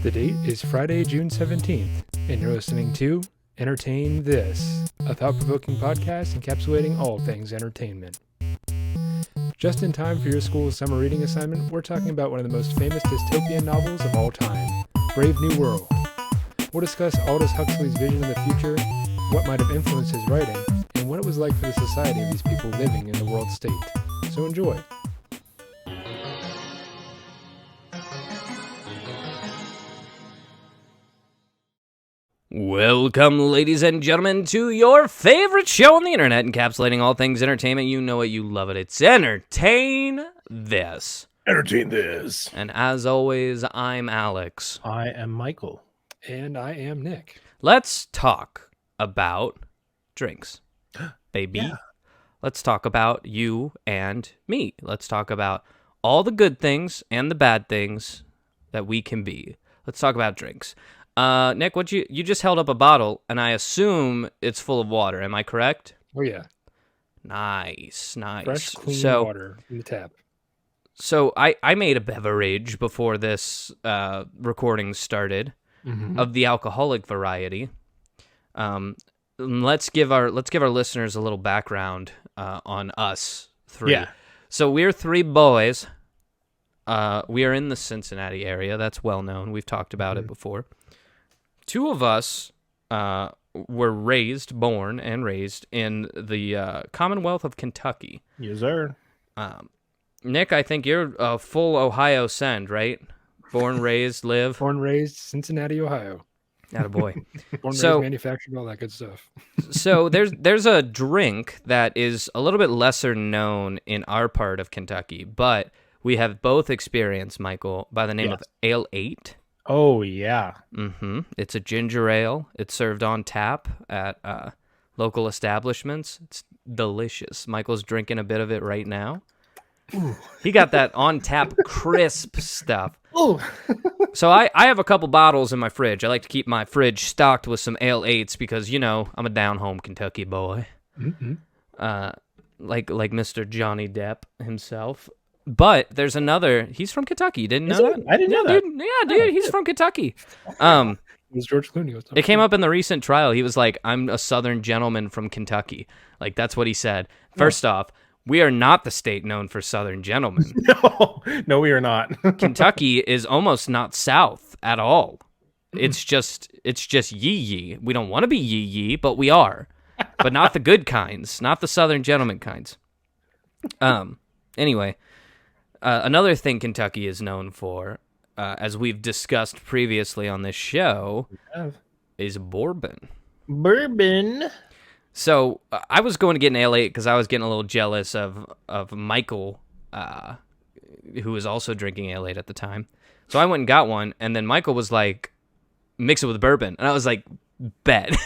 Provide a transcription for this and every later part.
The date is Friday, June 17th, and you're listening to Entertain This, a thought-provoking podcast encapsulating all things entertainment. Just in time for your school's summer reading assignment, we're talking about one of the most famous dystopian novels of all time, Brave New World. We'll discuss Aldous Huxley's vision of the future, what might have influenced his writing, and what it was like for the society of these people living in the world state. So enjoy. Welcome, ladies and gentlemen, to your favorite show on the internet, encapsulating all things entertainment. You know it, you love it. It's Entertain This. Entertain This. And as always, I'm Alex. I am Michael. And I am Nick. Let's talk about drinks, baby. Yeah. Let's talk about you and me. Let's talk about all the good things and the bad things that we can be. Let's talk about drinks. Nick, what you just held up a bottle, and I assume it's full of water. Am I correct? Oh, yeah. Nice. Fresh, clean water from the tap. So I made a beverage before this recording started of the alcoholic variety. Let's give our listeners a little background on us three. Yeah. So we're three boys. We are in the Cincinnati area. That's well known. We've talked about it before. Two of us were born and raised in the Commonwealth of Kentucky. Yes, sir. Nick, I think you're a full Ohio send, right? Born, raised, live. Born, raised, Cincinnati, Ohio. Attaboy. Born, raised, manufactured, all that good stuff. So there's a drink that is a little bit lesser known in our part of Kentucky, but we have both experienced, Michael, by the name of Ale 8. Oh, yeah. It's a ginger ale. It's served on tap at local establishments. It's delicious. Michael's drinking a bit of it right now. Ooh. He got that on tap crisp stuff. Ooh. So I have a couple bottles in my fridge. I like to keep my fridge stocked with some Ale 8s because, you know, I'm a down-home Kentucky boy. Like Mr. Johnny Depp himself. But there's another. He's from Kentucky. You didn't know that? I didn't know that. Dude, yeah, dude, he's from Kentucky. It was George Clooney. It came up in the recent trial. He was like, "I'm a Southern gentleman from Kentucky." Like that's what he said. First off, we are not the state known for Southern gentlemen. No, we are not. Kentucky is almost not South at all. It's just yee. We don't want to be yee, but we are. But not the good kinds, not the Southern gentleman kinds. Anyway. Another thing Kentucky is known for, as we've discussed previously on this show, is bourbon. Bourbon. So I was going to get an Ale 8 because I was getting a little jealous of Michael, who was also drinking Ale 8 at the time. So I went and got one, and then Michael was like, mix it with bourbon. And I was like, bet.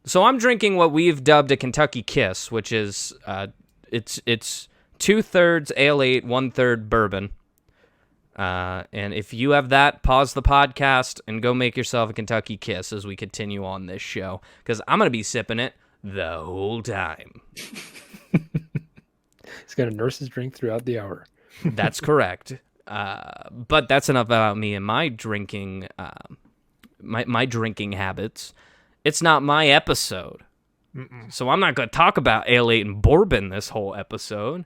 So I'm drinking what we've dubbed a Kentucky Kiss, which is... It's 2/3 Ale 8, 1/3 bourbon. And if you have that, pause the podcast and go make yourself a Kentucky Kiss as we continue on this show. Because I'm going to be sipping it the whole time. He's got a nurse's drink throughout the hour. That's correct. But that's enough about me and my drinking, my drinking habits. It's not my episode. So I'm not going to talk about Ale 8 and bourbon this whole episode.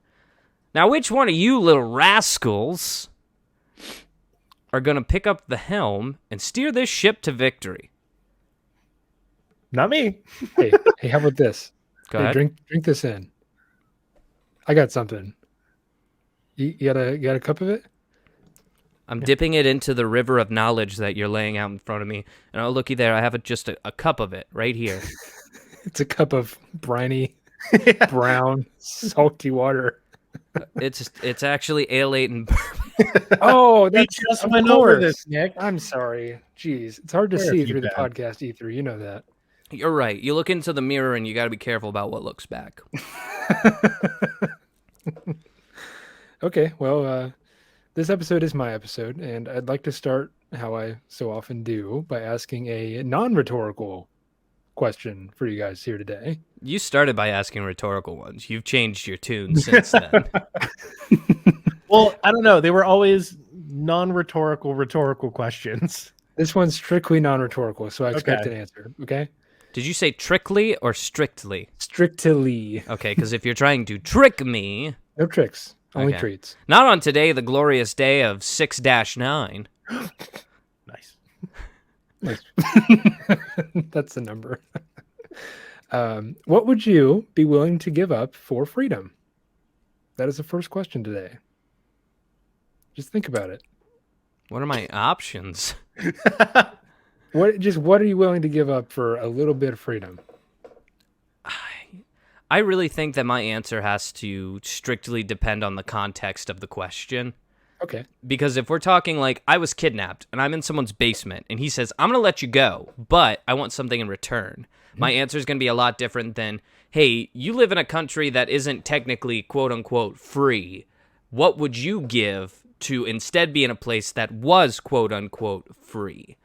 Now, which one of you little rascals are going to pick up the helm and steer this ship to victory? Not me. Hey, how about this? Go ahead. Drink this in. I got something. You got a cup of it? I'm dipping it into the river of knowledge that you're laying out in front of me. And oh, looky there, I have just a cup of it right here. It's a cup of briny, brown, salty water. It's actually Ale 8 and bourbon. Oh, We just went over this, Nick. I'm sorry. Jeez, it's hard to Where see have you through the been? podcast ether. You know that. You're right. You look into the mirror and you got to be careful about what looks back. Okay, well, this episode is my episode, and I'd like to start how I so often do by asking a non-rhetorical question for you guys here today. You started by asking rhetorical ones. You've changed your tune since then. Well, I don't know. They were always non-rhetorical, rhetorical questions. This one's strictly non-rhetorical, so I expect Okay. an answer. Okay. Did you say trickly or strictly? Strictly. Okay, because if you're trying to trick me, No tricks. Only Okay. treats. not on today, the glorious day of 6-9. Nice. Nice. That's the number. What would you be willing to give up for freedom? That is the first question today. Just think about it. What are my options? What are you willing to give up for a little bit of freedom? I really think that my answer has to strictly depend on the context of the question. Okay. Because if we're talking like I was kidnapped and I'm in someone's basement and he says, I'm going to let you go, but I want something in return. My answer is going to be a lot different than, hey, you live in a country that isn't technically quote unquote free. What would you give to instead be in a place that was quote unquote free?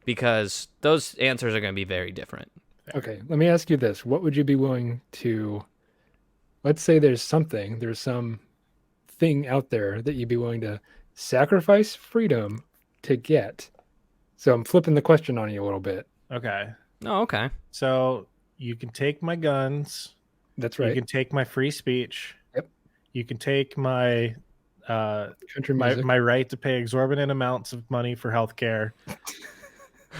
Because those answers are going to be very different. Okay. Let me ask you this. What would you be willing to, let's say there's some thing out there that you'd be willing to sacrifice freedom to get. So I'm flipping the question on you a little bit. Okay. Oh, okay. So you can take my guns. That's right. You can take my free speech. Yep. You can take my Country music. my right to pay exorbitant amounts of money for healthcare.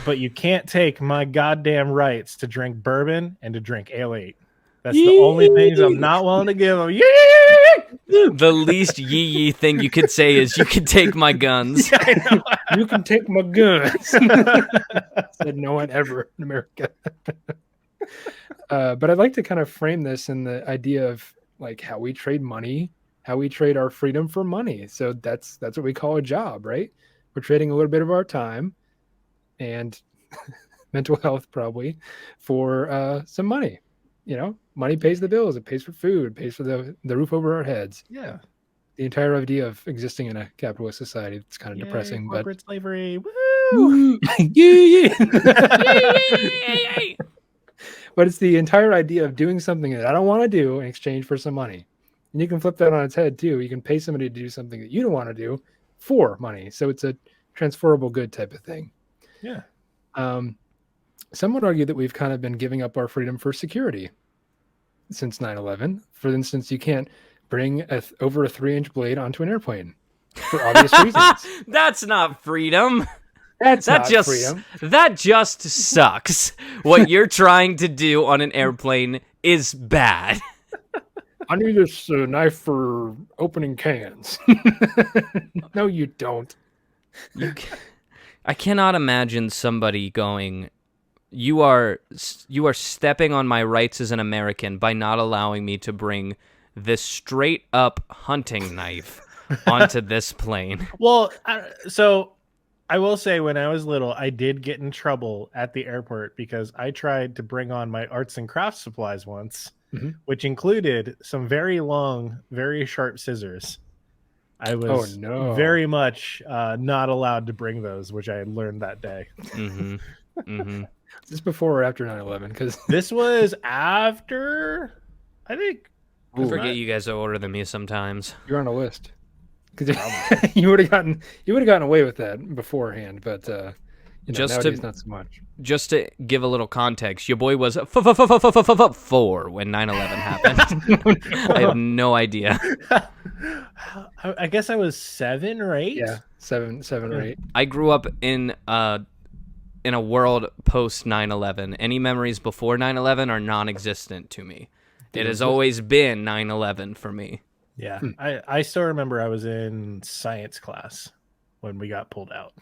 But you can't take my goddamn rights to drink bourbon and to drink Ale 8. That's the only things I'm not willing to give them. The least yee thing you could say is you can take my guns. Yeah, I know. You can take my guns. Said no one ever in America. But I'd like to kind of frame this in the idea of like how we trade money, how we trade our freedom for money. So that's what we call a job, right? We're trading a little bit of our time and mental health probably for some money. You know, money pays the bills, it pays for food, it pays for the roof over our heads. Yeah. The entire idea of existing in a capitalist society, it's kind of depressing, but corporate slavery. Woo! Woo! Yeah. But it's the entire idea of doing something that I don't want to do in exchange for some money. And you can flip that on its head too. You can pay somebody to do something that you don't want to do for money. So it's a transferable good type of thing. Yeah. Some would argue that we've kind of been giving up our freedom for security since 9/11. For instance, you can't bring over a 3-inch blade onto an airplane for obvious reasons. That's not freedom. That just sucks. What you're trying to do on an airplane is bad. I need this knife for opening cans. No, you don't. I cannot imagine somebody going, you are stepping on my rights as an American by not allowing me to bring this straight up hunting knife onto this plane. Well, so I will say when I was little, I did get in trouble at the airport because I tried to bring on my arts and crafts supplies once, which included some very long, very sharp scissors. I was very much not allowed to bring those, which I learned that day. Mm-hmm. Mm-hmm. Is this before or after 9/11? Because this was after, I think. I forget you guys are older than me sometimes. You're on a list. Because you would have gotten away with that beforehand, but nowadays not so much. Just to give a little context, your boy was 4 when 9/11 happened. I have no idea. I guess I was 7 or 8. Yeah, seven or 8. I grew up in a world post 9/11. Any memories before 9/11 are non-existent to me. It has always been 9/11 for me. Yeah, I still remember I was in science class when we got pulled out.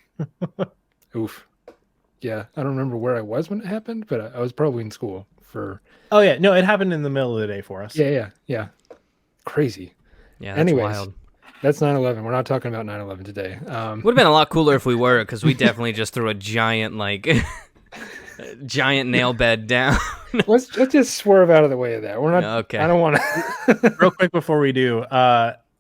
Oof. Yeah, I don't remember where I was when it happened, but I was probably in school for... Oh, yeah. No, it happened in the middle of the day for us. Yeah. Crazy. Yeah, that's Anyways, wild. That's 9/11. We're not talking about 9/11 today. Would have been a lot cooler if we were, because we definitely just threw a giant, giant nail bed down. Let's just swerve out of the way of that. We're not... Okay. I don't want to... Real quick before we do,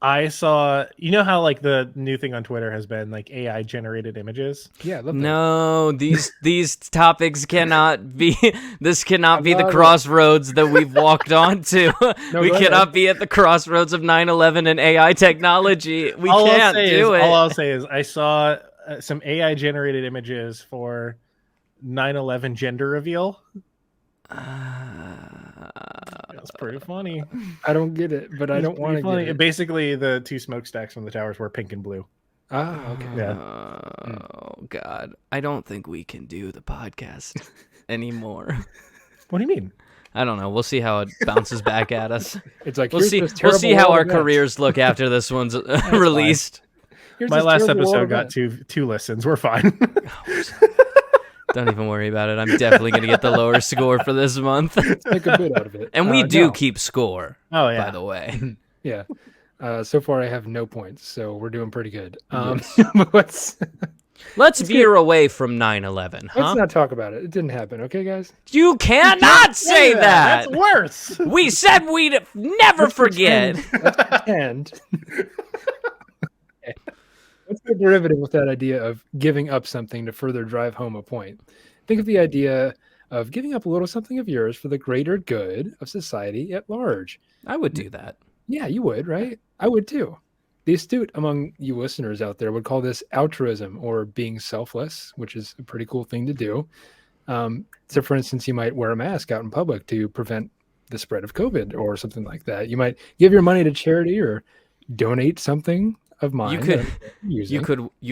I saw, you know how like the new thing on Twitter has been like AI generated images? Yeah, I love that. No, these topics cannot be. This cannot be the love it. crossroads that we've walked onto. No, we go cannot ahead. be at the crossroads of 9/11 and AI technology. We All can't do it. All I'll say is I saw some AI generated images for 9/11 gender reveal. It's pretty funny. I don't get it, but I don't want to get it. Basically, the two smokestacks from the towers were pink and blue. Ah, okay. Yeah. Oh God, I don't think we can do the podcast anymore. What do you mean? I don't know. We'll see how it bounces back at us. It's like, We'll here's see. this We'll terrible see how world our event. careers look after this one's released. Here's My this last terrible world episode got event. two listens. We're fine. Don't even worry about it. I'm definitely going to get the lower score for this month. Make a bit out of it. And we do no. keep score, Oh yeah. by the way. Yeah. So far, I have no points, so we're doing pretty good. Yes. Let's Let's veer away from 9/11, huh? not talk about it. It didn't happen, okay, guys? You cannot say that. That's worse. We said we'd never forget. Let's pretend. Okay. What's the derivative with that idea of giving up something to further drive home a point? Think of the idea of giving up a little something of yours for the greater good of society at large. I would do that. Yeah, you would, right? I would too. The astute among you listeners out there would call this altruism or being selfless, which is a pretty cool thing to do. So, for instance, you might wear a mask out in public to prevent the spread of COVID or something like that. You might give your money to charity or donate something of mine. You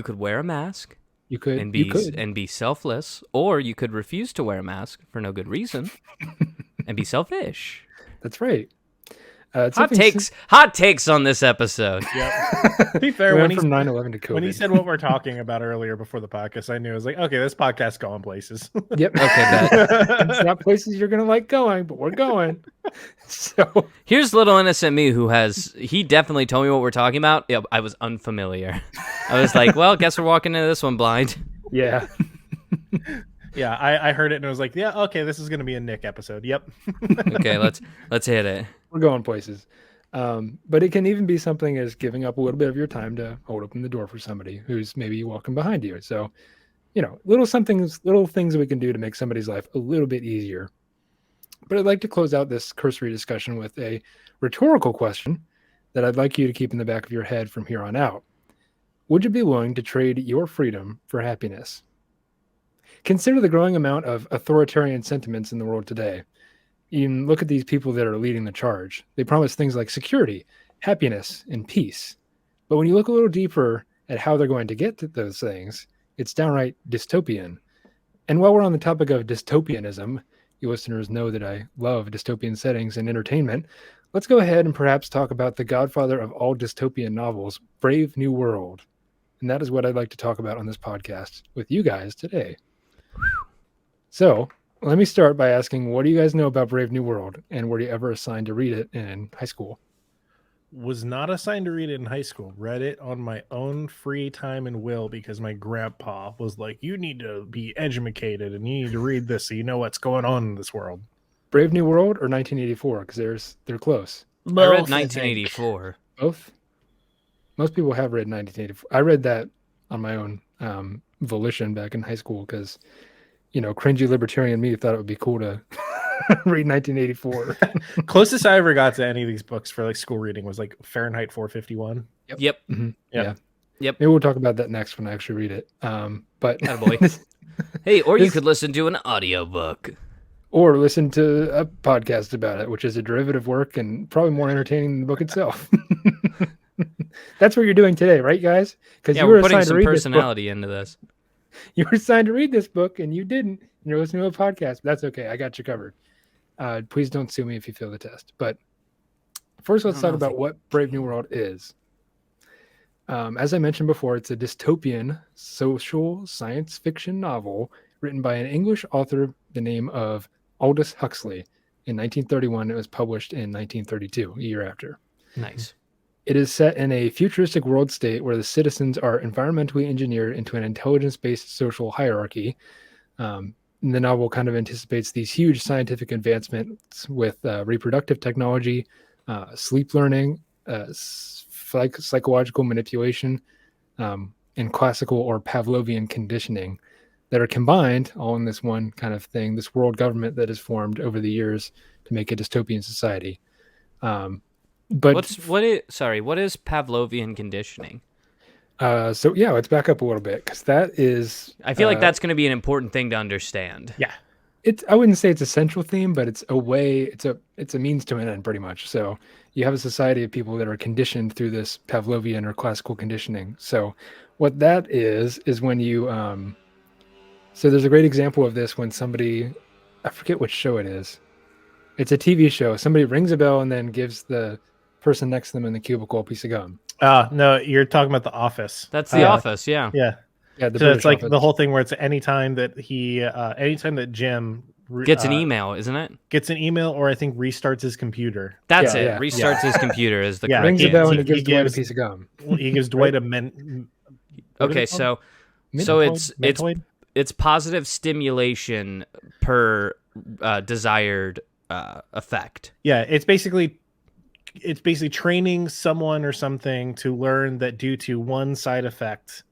could wear a mask You could and you be could. and be selfless, or you could refuse to wear a mask for no good reason and be selfish. That's right. It's Hot something hot takes on this episode. To be fair, we when went he, from 9/11 to COVID. when he said what we're talking about earlier before the podcast, I knew I was like, okay, this podcast's going places. Yep. Okay, It's not places you're gonna like going, but we're going. So Here's little innocent me he definitely told me what we're talking about. Yeah, I was unfamiliar. I was like, well, guess we're walking into this one blind. yeah. Yeah, I heard it and I was like, yeah, okay, this is going to be a Nick episode. Yep. Okay, let's hit it. We're going places. But it can even be something as giving up a little bit of your time to hold open the door for somebody who's maybe walking behind you. So, little things that we can do to make somebody's life a little bit easier. But I'd like to close out this cursory discussion with a rhetorical question that I'd like you to keep in the back of your head from here on out. Would you be willing to trade your freedom for happiness? Consider the growing amount of authoritarian sentiments in the world today. You can look at these people that are leading the charge. They promise things like security, happiness, and peace. But when you look a little deeper at how they're going to get to those things, it's downright dystopian. And while we're on the topic of dystopianism, you listeners know that I love dystopian settings and entertainment. Let's go ahead and perhaps talk about the godfather of all dystopian novels, Brave New World. And that is what I'd like to talk about on this podcast with you guys today. So let me start by asking, what do you guys know about Brave New World? And were you ever assigned to read it in high school? Was not assigned to read it in high school. Read it on my own free time and will because my grandpa was like, you need to be educated and you need to read this so you know what's going on in this world. Brave New World or 1984? Because they're close. I read 1984. Both? Most people have read 1984. I read that on my own volition back in high school because, cringy libertarian me thought it would be cool to read 1984. Closest I ever got to any of these books for like school reading was like Fahrenheit 451. Yep. Mm-hmm. Yeah. Yep. Maybe we'll talk about that next when I actually read it. But Attaboy. Hey, or you could listen to an audiobook. Or listen to a podcast about it, which is a derivative work and probably more entertaining than the book itself. That's what you're doing today, right, guys? Because Yeah, you were we're putting assigned to some read personality into this. this book. You were assigned to read this book, and you didn't. And you're listening to a podcast. But that's okay. I got you covered. Please don't sue me if you fail the test. But first, let's talk about what Brave New World is. As I mentioned before, it's a dystopian social science fiction novel written by an English author, the name of Aldous Huxley. In 1931, it was published in 1932, a year after. Nice. It is set in a futuristic world state where the citizens are environmentally engineered into an intelligence-based social hierarchy. The novel kind of anticipates these huge scientific advancements with reproductive technology, sleep learning, psychological manipulation, and classical or Pavlovian conditioning that are combined all in this one kind of thing, this world government that has formed over the years to make a dystopian society. But what is Pavlovian conditioning? So yeah, let's back up a little bit, because that is, I feel like that's going to be an important thing to understand. Yeah. I wouldn't say it's a central theme, but it's a means to an end, pretty much. So you have a society of people that are conditioned through this Pavlovian or classical conditioning. So what that is when you so there's a great example of this when somebody, I forget which show it is. It's a TV show. Somebody rings a bell and then gives the person next to them in the cubicle a piece of gum. No, you're talking about The Office. That's The Office, yeah. Yeah. Yeah, So it's like the whole thing where it's anytime that Jim gets an email, isn't it? Gets an email, or I think restarts his computer. That's it. Yeah. Restarts his computer is the correct. Rings a bell and he gives Dwight a piece of gum. He gives Dwight a Okay, so it's positive stimulation per desired effect. Yeah, it's basically training someone or something to learn that due to one side effect,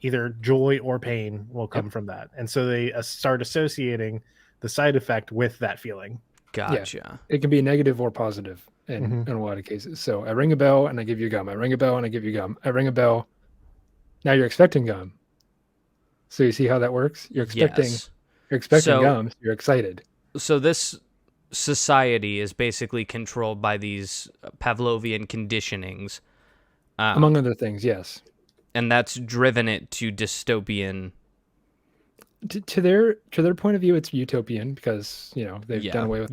either joy or pain will come from that. And so they start associating the side effect with that feeling. Gotcha. Yeah. It can be negative or positive in a lot of cases. So I ring a bell and I give you gum. I ring a bell and I give you gum. I ring a bell. Now you're expecting gum. So you see how that works? You're expecting gum. So you're excited. So this society is basically controlled by these Pavlovian conditionings. Among other things, yes. And that's driven it to dystopian. To their point of view, it's utopian because they've done away with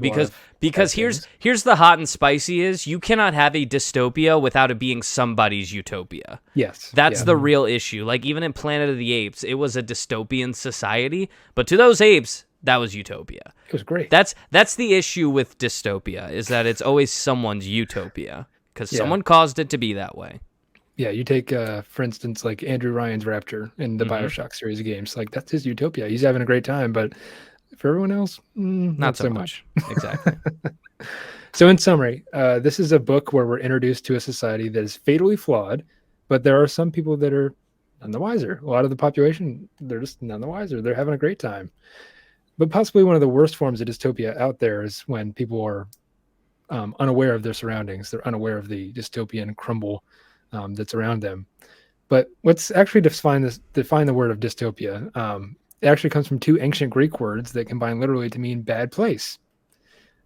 because here's the hot and spicy is you cannot have a dystopia without it being somebody's utopia. Yes, that's the real issue. Like even in Planet of the Apes, it was a dystopian society, but to those apes, that was utopia. It was great. That's the issue with dystopia is that it's always someone's utopia because someone caused it to be that way. Yeah, you take, for instance, like Andrew Ryan's Rapture in the BioShock series of games. Like, that's his utopia. He's having a great time, but for everyone else, not so much. Exactly. So in summary, this is a book where we're introduced to a society that is fatally flawed, but there are some people that are none the wiser. A lot of the population, they're just none the wiser. They're having a great time. But possibly one of the worst forms of dystopia out there is when people are unaware of their surroundings. They're unaware of the dystopian crumble that's around them. But let's actually define the word of dystopia. It actually comes from two ancient Greek words that combine literally to mean bad place.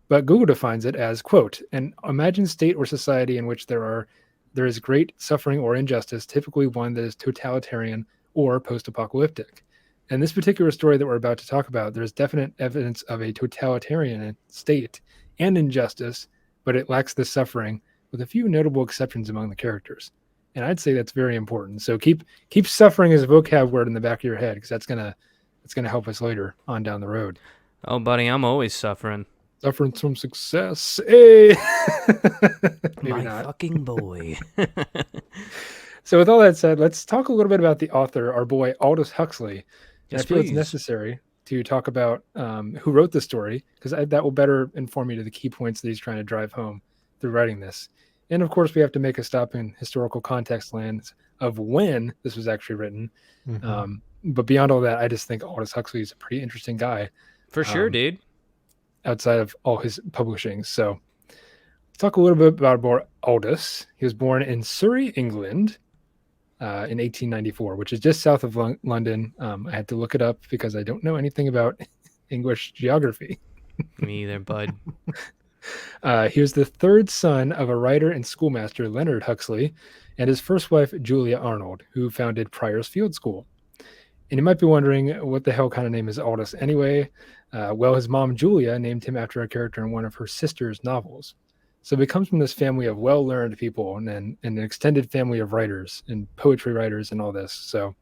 But Google defines it as, quote, an imagined state or society in which there is great suffering or injustice, typically one that is totalitarian or post-apocalyptic. In this particular story that we're about to talk about, there's definite evidence of a totalitarian state and injustice, but it lacks the suffering, with a few notable exceptions among the characters. And I'd say that's very important. So keep suffering as a vocab word in the back of your head, because that's gonna help us later on down the road. Oh, buddy, I'm always suffering. Suffering from success. Hey! Maybe My not. Fucking boy. So with all that said, let's talk a little bit about the author, our boy Aldous Huxley. Yes, I feel please. it's necessary to talk about who wrote the story, because that will better inform you to the key points that he's trying to drive home through writing this. And of course, we have to make a stop in historical context lands of when this was actually written. But beyond all that, I just think Aldous Huxley is a pretty interesting guy. For sure, dude. Outside of all his publishing. So let's talk a little bit about Aldous. He was born in Surrey, England in 1894, which is just south of London. I had to look it up because I don't know anything about English geography. Me either, bud. He was the third son of a writer and schoolmaster, Leonard Huxley, and his first wife, Julia Arnold, who founded Prior's Field School. And you might be wondering, what the hell kind of name is Aldous anyway? Well, his mom, Julia, named him after a character in one of her sister's novels. So he comes from this family of well-learned people and an extended family of writers and poetry writers and all this. So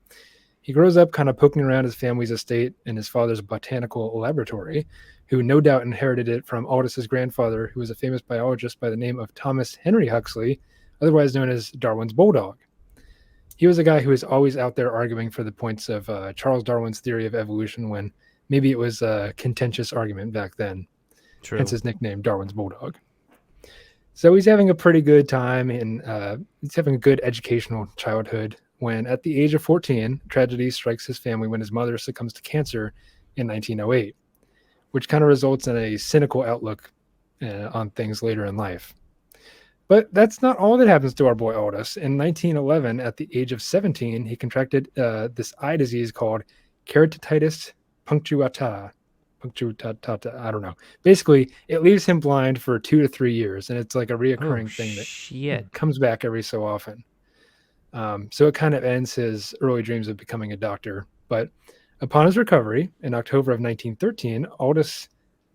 he grows up kind of poking around his family's estate and his father's botanical laboratory, who no doubt inherited it from Aldous's grandfather, who was a famous biologist by the name of Thomas Henry Huxley, otherwise known as Darwin's bulldog. He was a guy who was always out there arguing for the points of Charles Darwin's theory of evolution, when maybe it was a contentious argument back then. True. Hence his nickname, Darwin's bulldog. So he's having a pretty good time, and he's having a good educational childhood when, at the age of 14, tragedy strikes his family when his mother succumbs to cancer in 1908, which kind of results in a cynical outlook on things later in life. But that's not all that happens to our boy Aldous. In 1911, at the age of 17, he contracted this eye disease called keratitis punctata. I don't know. Basically, it leaves him blind for 2 to 3 years, and it's like a reoccurring thing that comes back every so often. So it kind of ends his early dreams of becoming a doctor. But upon his recovery in October of 1913, Aldous,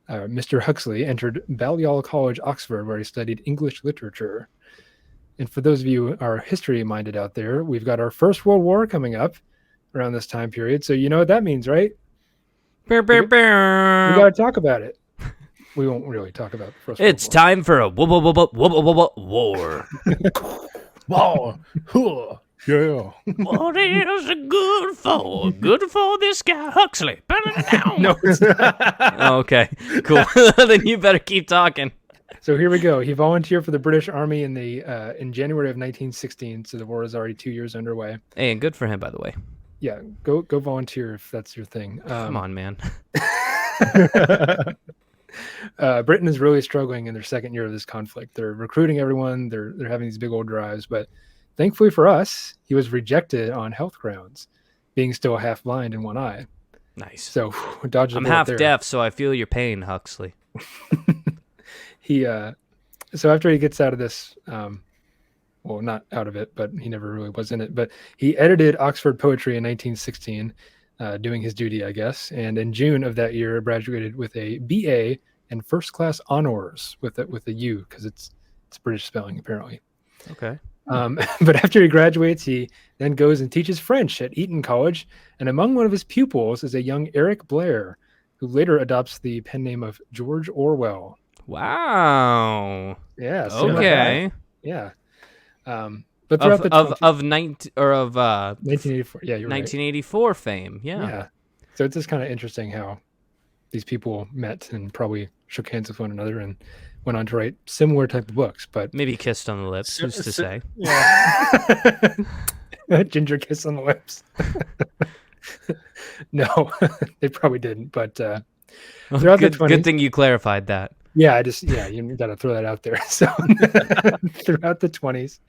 Mr. Huxley, entered Balliol College, Oxford, where he studied English literature. And for those of you who are history-minded out there, we've got our First World War coming up around this time period. So you know what that means, right? We got to talk about it. We won't really talk about the First World War. It's time for a war. Wow. Yeah. What is it good for? Good for this guy, Huxley. Burn it down. No, it's not. Oh, okay, cool. Then you better keep talking. So here we go. He volunteered for the British Army in January of 1916. So the war is already 2 years underway. Hey, and good for him, by the way. Yeah, go volunteer if that's your thing. Come on, man. Britain is really struggling in their second year of this conflict. They're recruiting everyone. They're having these big old drives, but thankfully for us, he was rejected on health grounds, being still half blind in one eye. Nice. So dodged. I'm half deaf, so I feel your pain, Huxley. So after he gets out of this, well, not out of it, but he never really was in it. But he edited Oxford Poetry in 1916, doing his duty, I guess. And in June of that year, graduated with a BA and first class honors with a U, because it's British spelling apparently. Okay. But after he graduates, he then goes and teaches French at Eton College. And among one of his pupils is a young Eric Blair, who later adopts the pen name of George Orwell. Wow. Yeah. Okay. Yeah. But throughout of 1984. Yeah, you're 1984 right. Fame. Yeah. Yeah. So it's just kind of interesting how these people met and probably shook hands with one another and went on to write similar type of books. But maybe kissed on the lips. Who's to say? Yeah. Ginger kiss on the lips. No, they probably didn't. But throughout the 20s, good thing you clarified that. Yeah, you got to throw that out there. So throughout the 20s,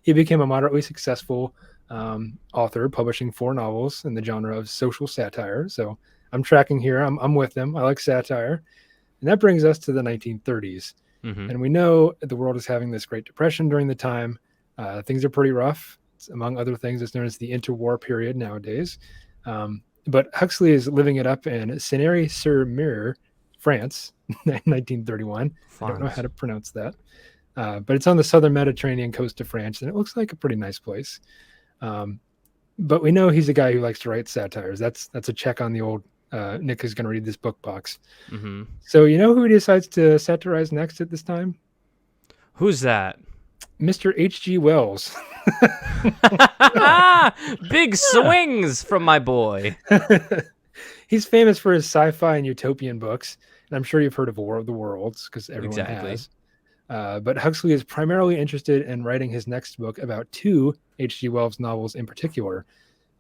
he became a moderately successful author, publishing 4 novels in the genre of social satire. So I'm tracking here. I'm with him. I like satire. And that brings us to the 1930s. Mm-hmm. And we know the world is having this Great Depression during the time. Things are pretty rough. Among other things, it's known as the interwar period nowadays. But Huxley is living it up in Ciney-sur-Mer, France, 1931. I don't know how to pronounce that. But it's on the southern Mediterranean coast of France, and it looks like a pretty nice place. But we know he's a guy who likes to write satires. That's a check on the old Nick is going to read this book box. Mm-hmm. So you know who he decides to satirize next at this time? Who's that? Mr. H.G. Wells. Big swings from my boy. He's famous for his sci-fi and utopian books, and I'm sure you've heard of War of the Worlds because everyone has. But Huxley is primarily interested in writing his next book about 2 H.G. Wells novels in particular.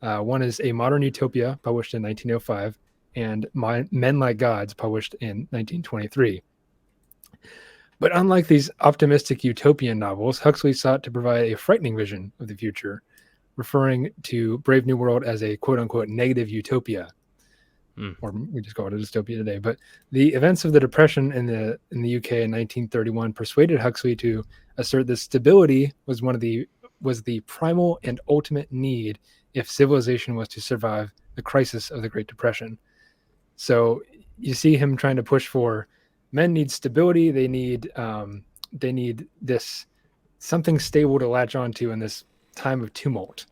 One is A Modern Utopia, published in 1905, and Men Like Gods, published in 1923. But unlike these optimistic utopian novels, Huxley sought to provide a frightening vision of the future, referring to Brave New World as a quote-unquote negative utopia. Or we just call it a dystopia today. But the events of the Depression in the UK in 1931 persuaded Huxley to assert that stability was the primal and ultimate need if civilization was to survive the crisis of the Great Depression. So you see him trying to push for men need stability. They need this something stable to latch onto in this time of tumult.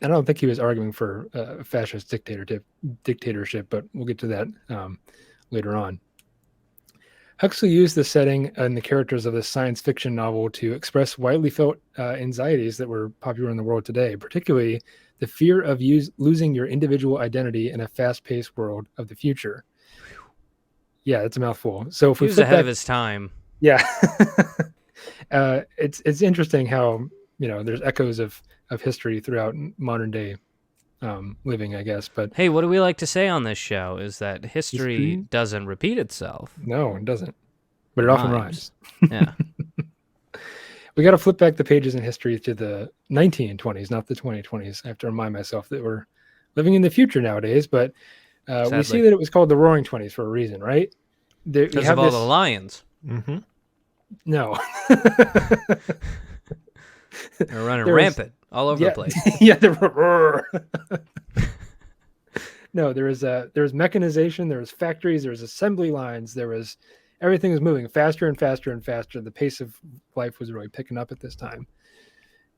And I don't think he was arguing for a fascist dictatorship, but we'll get to that later on. Huxley used the setting and the characters of this science fiction novel to express widely felt anxieties that were popular in the world today, particularly the fear of losing your individual identity in a fast-paced world of the future. Yeah, it's a mouthful. So if he was ahead of his time. Yeah. It's interesting how, there's echoes of history throughout modern day living, I guess. But Hey, what do we like to say on this show is that history history, doesn't repeat itself. no, it doesn't. But It it often rhymes. Yeah. We got to flip back the pages in history to the 1920s, not the 2020s. I have to remind myself that we're living in the future nowadays. But we see that it was called the Roaring Twenties for a reason, right? Because of all the lions. Mm-hmm. No. They're running rampant all over the place. Yeah, no, there was mechanization, there was factories, there was assembly lines, everything was moving faster and faster and faster. The pace of life was really picking up at this time.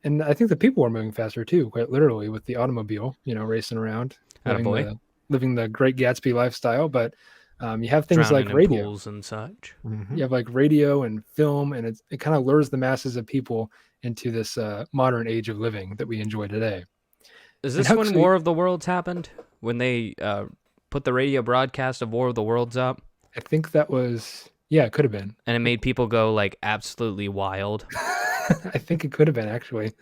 And I think the people were moving faster too, quite literally, with the automobile, racing around, living the Great Gatsby lifestyle. But you have things Drowning like in radio pools and such. Mm-hmm. You have like radio and film, and it kind of lures the masses of people into this modern age of living that we enjoy today. Is this when War of the Worlds happened? When they put the radio broadcast of War of the Worlds up? I think that was, it could have been. And it made people go like absolutely wild. I think it could have been, actually.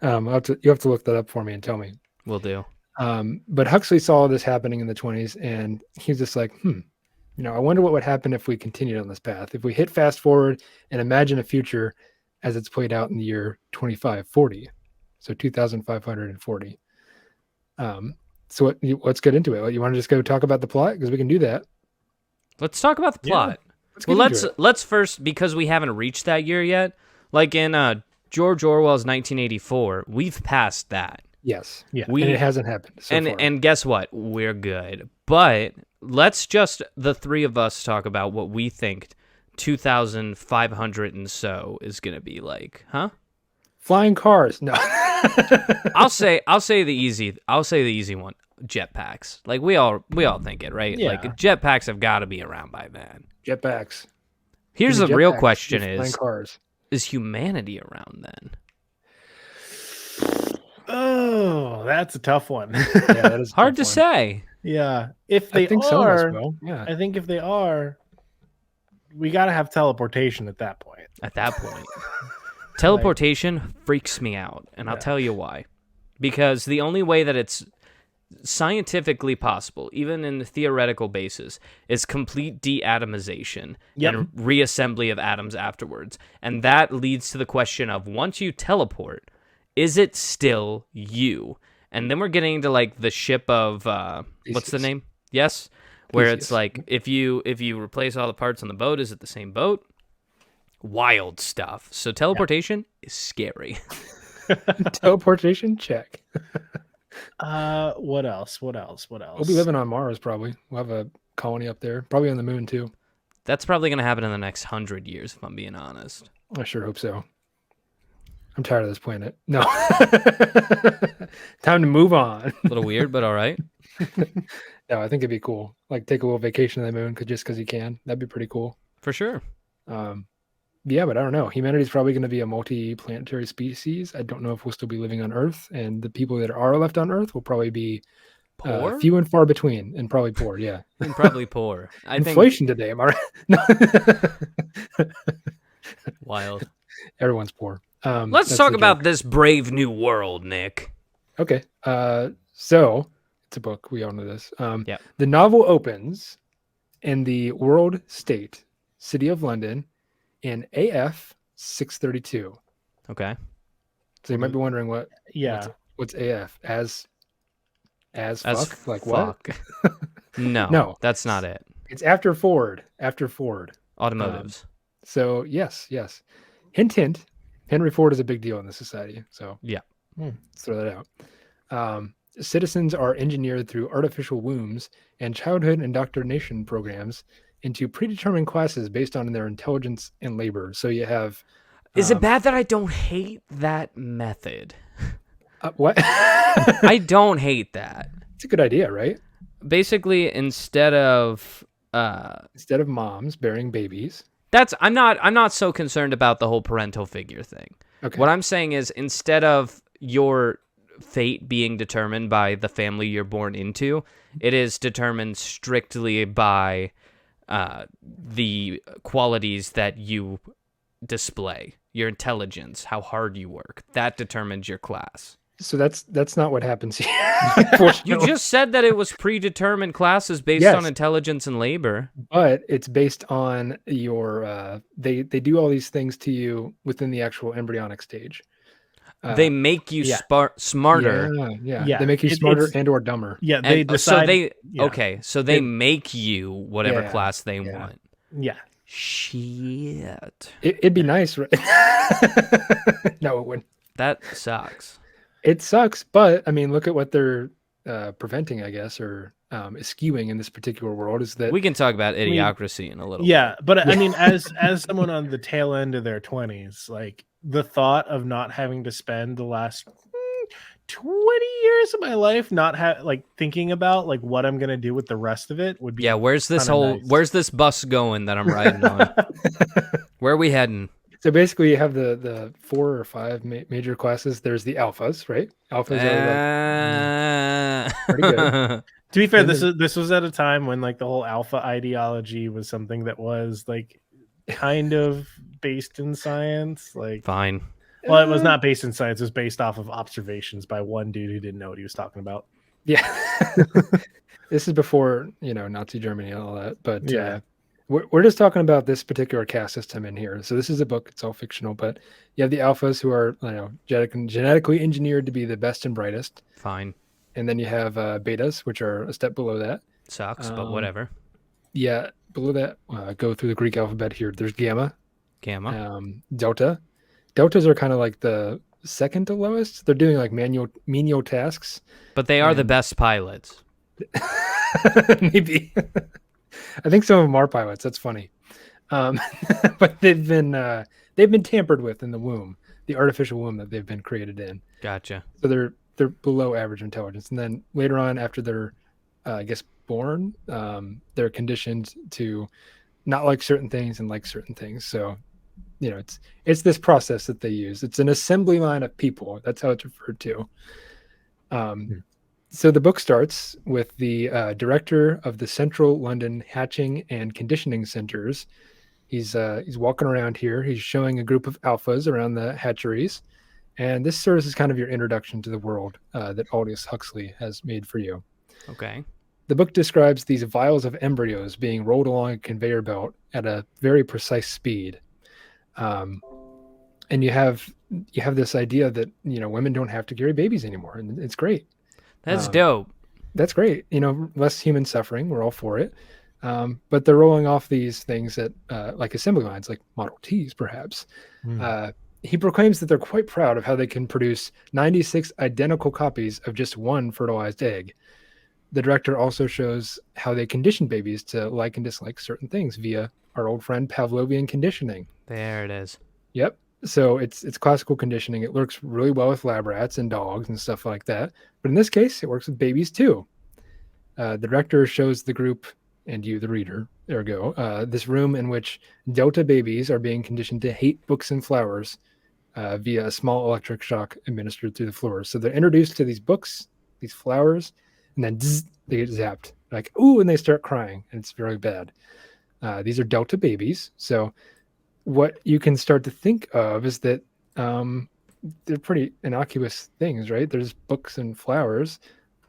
You have to look that up for me and tell me. Will do. But Huxley saw this happening in the 20s, and he's just like, I wonder what would happen if we continued on this path. If we hit fast forward and imagine a future as it's played out in the year 2540, so 2540. So let's get into it. You want to just go talk about the plot? Because we can do that. Let's talk about the plot. Let's first, because we haven't reached that year yet. Like in George Orwell's 1984, we've passed that. Yes. Yeah. And it hasn't happened so far. And guess what? We're good. But let's just, the three of us, talk about what we think 2,500 and so is going to be like, huh? Flying cars. No. I'll say the easy one. Jetpacks. Like we all think it, right? Yeah. Like jetpacks have got to be around by then. Jetpacks. Here's the real question flying cars. Is humanity around then? Oh, that's a tough one. Yeah, that is hard to say. Yeah. If they I think are, yeah. I think if they are, we got to have teleportation at that point. Teleportation freaks me out, and I'll tell you why. Because the only way that it's scientifically possible, even in the theoretical basis, is complete deatomization and reassembly of atoms afterwards. And that leads to the question of, once you teleport, is it still you? And then we're getting into like the ship of what's the name? Yes, where it's like if you replace all the parts on the boat, is it the same boat? Wild stuff. So teleportation is scary. Teleportation, check. What else? We'll be living on Mars, probably. We'll have a colony up there, probably on the moon too. That's probably going to happen in the next 100 years, if I'm being honest. I sure hope so. I'm tired of this planet. No. Time to move on. A little weird, but all right. No, I think it'd be cool. Like take a little vacation on the moon just because you can. That'd be pretty cool. For sure. Yeah, but I don't know. Humanity's probably going to be a multi-planetary species. I don't know if we'll still be living on Earth, and the people that are left on Earth will probably be poor, few and far between, and probably poor. Yeah, and probably poor. Inflation today, am I right? Wild. Everyone's poor. Let's talk about this brave new world, Nick. Okay. So it's a book. We all know this. Yeah. The novel opens in the world state city of London in AF 632. Okay. So you might be wondering what's AF as fuck? Like fuck. What? No, that's not it. It's after Ford. Automotives. So yes. Hint. Henry Ford is a big deal in this society. So yeah. Let's throw that out. Citizens are engineered through artificial wombs and childhood indoctrination programs into predetermined classes based on their intelligence and labor. So you have... Is it bad that I don't hate that method? What? I don't hate that. It's a good idea, right? Basically, instead of moms bearing babies... I'm not so concerned about the whole parental figure thing. Okay. What I'm saying is, instead of your fate being determined by the family you're born into, it is determined strictly by the qualities that you display, your intelligence, how hard you work. That determines your class. So that's not what happens here. You just said that it was predetermined classes based on intelligence and labor. But it's based on your they do all these things to you within the actual embryonic stage. They make you smarter. Yeah. They make you smarter and or dumber. Yeah, they decide. So they make you whatever class they want. Yeah. Shit. It'd be nice, right? No, it wouldn't. That sucks. It sucks, but I mean, look at what they're preventing, I guess, or eschewing in this particular world is that we can talk about idiocracy in a little bit. But I mean, as someone on the tail end of their 20s, like the thought of not having to spend the last 20 years of my life not thinking about like what I'm gonna do with the rest of it would be where's this bus going that I'm riding on? Where are we heading? So basically, you have the 4 or 5 major classes. There's the alphas, right? Alphas are pretty good. To be fair, this was at a time when like the whole alpha ideology was something that was like kind of based in science. Like, fine. Well, it was not based in science. It was based off of observations by one dude who didn't know what he was talking about. Yeah. This is before Nazi Germany and all that, but we're just talking about this particular caste system in here. So this is a book. It's all fictional, but you have the alphas who are genetically engineered to be the best and brightest. Fine. And then you have betas, which are a step below that. Sucks, but whatever. Yeah, below that, go through the Greek alphabet here. There's gamma. Delta. Deltas are kind of like the second to lowest. They're doing like menial tasks. But they are the best pilots. Maybe. I think some of them are pilots. That's funny. But they've been tampered with in the womb, the artificial womb that they've been created in. Gotcha. So they're below average intelligence. And then later on, after they're, I guess, born, they're conditioned to not like certain things and like certain things. So, it's this process that they use. It's an assembly line of people. That's how it's referred to. So the book starts with the director of the Central London Hatching and Conditioning Centers. He's walking around here. He's showing a group of alphas around the hatcheries. And this serves as kind of your introduction to the world that Aldous Huxley has made for you. Okay. The book describes these vials of embryos being rolled along a conveyor belt at a very precise speed. And you have this idea that, women don't have to carry babies anymore. And it's great. That's dope. That's great. Less human suffering. We're all for it. But they're rolling off these things that, like assembly lines, like Model Ts, perhaps. He proclaims that they're quite proud of how they can produce 96 identical copies of just one fertilized egg. The director also shows how they condition babies to like and dislike certain things via our old friend Pavlovian conditioning. There it is. Yep. So it's classical conditioning. It works really well with lab rats and dogs and stuff like that. But in this case, it works with babies too. The director shows the group and you, the reader, this room in which Delta babies are being conditioned to hate books and flowers via a small electric shock administered through the floors. So they're introduced to these books, these flowers, and then they get zapped. Like, ooh, and they start crying. And it's very bad. These are Delta babies. So what you can start to think of is that they're pretty innocuous things, right? There's books and flowers.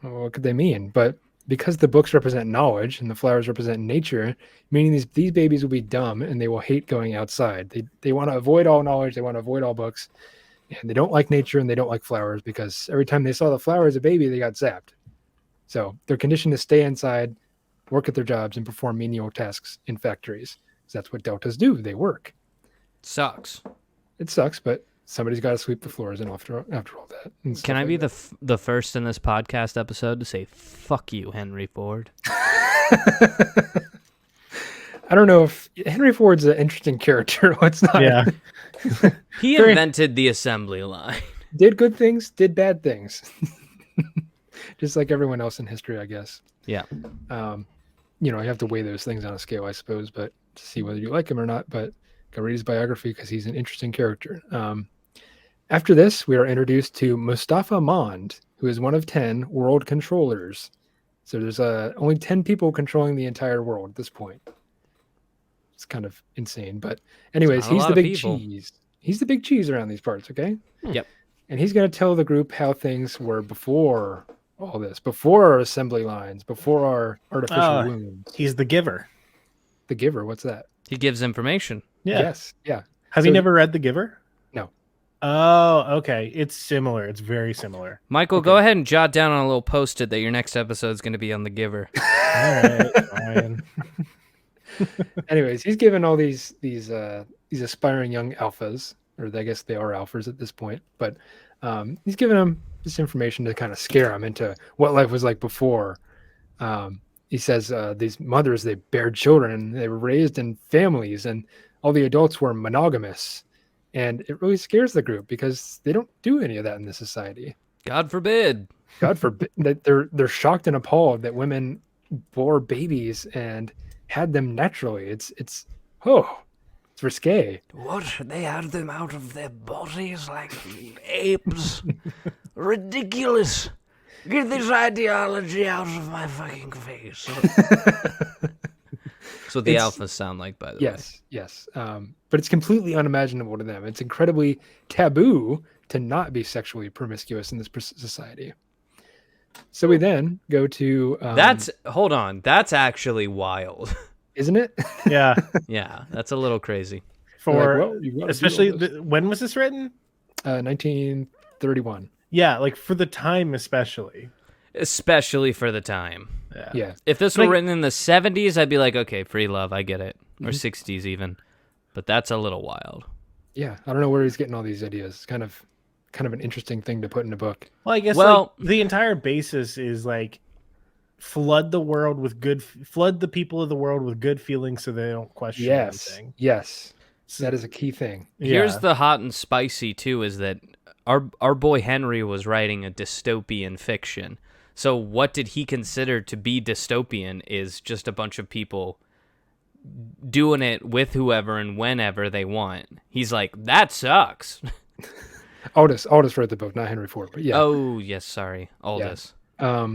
Well, what could they mean? But because the books represent knowledge and the flowers represent nature, meaning these babies will be dumb and they will hate going outside. They want to avoid all knowledge. They want to avoid all books. And they don't like nature and they don't like flowers because every time they saw the flower as a baby, they got zapped. So they're conditioned to stay inside, work at their jobs, and perform menial tasks in factories. So that's what Deltas do. They work. Sucks. It sucks, but somebody's got to sweep the floors and after all that. Can I be the first in this podcast episode to say, fuck you, Henry Ford? I don't know if Henry Ford's an interesting character. Let's not. Yeah. He invented the assembly line. Did good things, did bad things. Just like everyone else in history, I guess. Yeah. You have to weigh those things on a scale, I suppose, but to see whether you like him or not. But go read his biography because he's an interesting character. After this, we are introduced to Mustafa Mond, who is one of 10 world controllers. So there's only 10 people controlling the entire world at this point. It's kind of insane. But anyways, not a he's lot the of big people. cheese. He's the big cheese around these parts, okay? Yep. And he's going to tell the group how things were before all this, before our assembly lines, before our artificial wounds. He's the giver. The giver, what's that? He gives information. Yeah. Yes, yeah. Have you never read The Giver? No. Oh, okay. It's similar. It's very similar. Michael, go ahead and jot down on a little post-it that your next episode is going to be on The Giver. All right, fine. Anyways, he's given all these aspiring young alphas, or I guess they are alphas at this point, but he's giving them this information to kind of scare them into what life was like before. He says these mothers, they bared children, they were raised in families, and all the adults were monogamous. And it really scares the group because they don't do any of that in this society. God forbid. God forbid. That they're shocked and appalled that women bore babies and had them naturally. It's risque. What? They had them out of their bodies like apes? Ridiculous. Get this ideology out of my fucking face. That's what the alphas sound like, by the way. Yes. But it's completely unimaginable to them. It's incredibly taboo to not be sexually promiscuous in this society. So we then go to... hold on. That's actually wild. Isn't it? Yeah. Yeah, that's a little crazy. Especially, when was this written? 1931. Yeah, like for the time especially. Especially for the time. Yeah. If this were written in the 70s, I'd be like, okay, free love, I get it. Or 60s even. But that's a little wild. Yeah, I don't know where he's getting all these ideas. It's kind of an interesting thing to put in a book. Well, I guess the entire basis is like flood the people of the world with good feelings so they don't question anything. Yes. So that is a key thing. Here's the hot and spicy too, is that our boy Henry was writing a dystopian fiction. So what did he consider to be dystopian is just a bunch of people doing it with whoever and whenever they want. He's like, that sucks. Aldous wrote the book, not Henry Ford, but yeah. Oh, yes, sorry. Aldous. Yeah.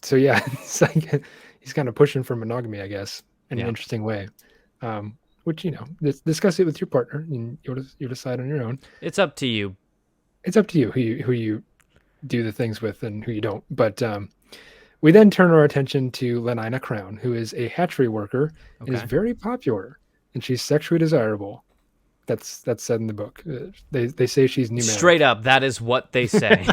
So yeah, it's like he's kind of pushing for monogamy, I guess, in an interesting way. Which, discuss it with your partner and you'll decide on your own. It's up to you. It's up to you who you do the things with and who you don't. But we then turn our attention to Lenina Crown, who is a hatchery worker and is very popular, and she's sexually desirable. That's said in the book. They say she's numeric. Straight up, that is what they say.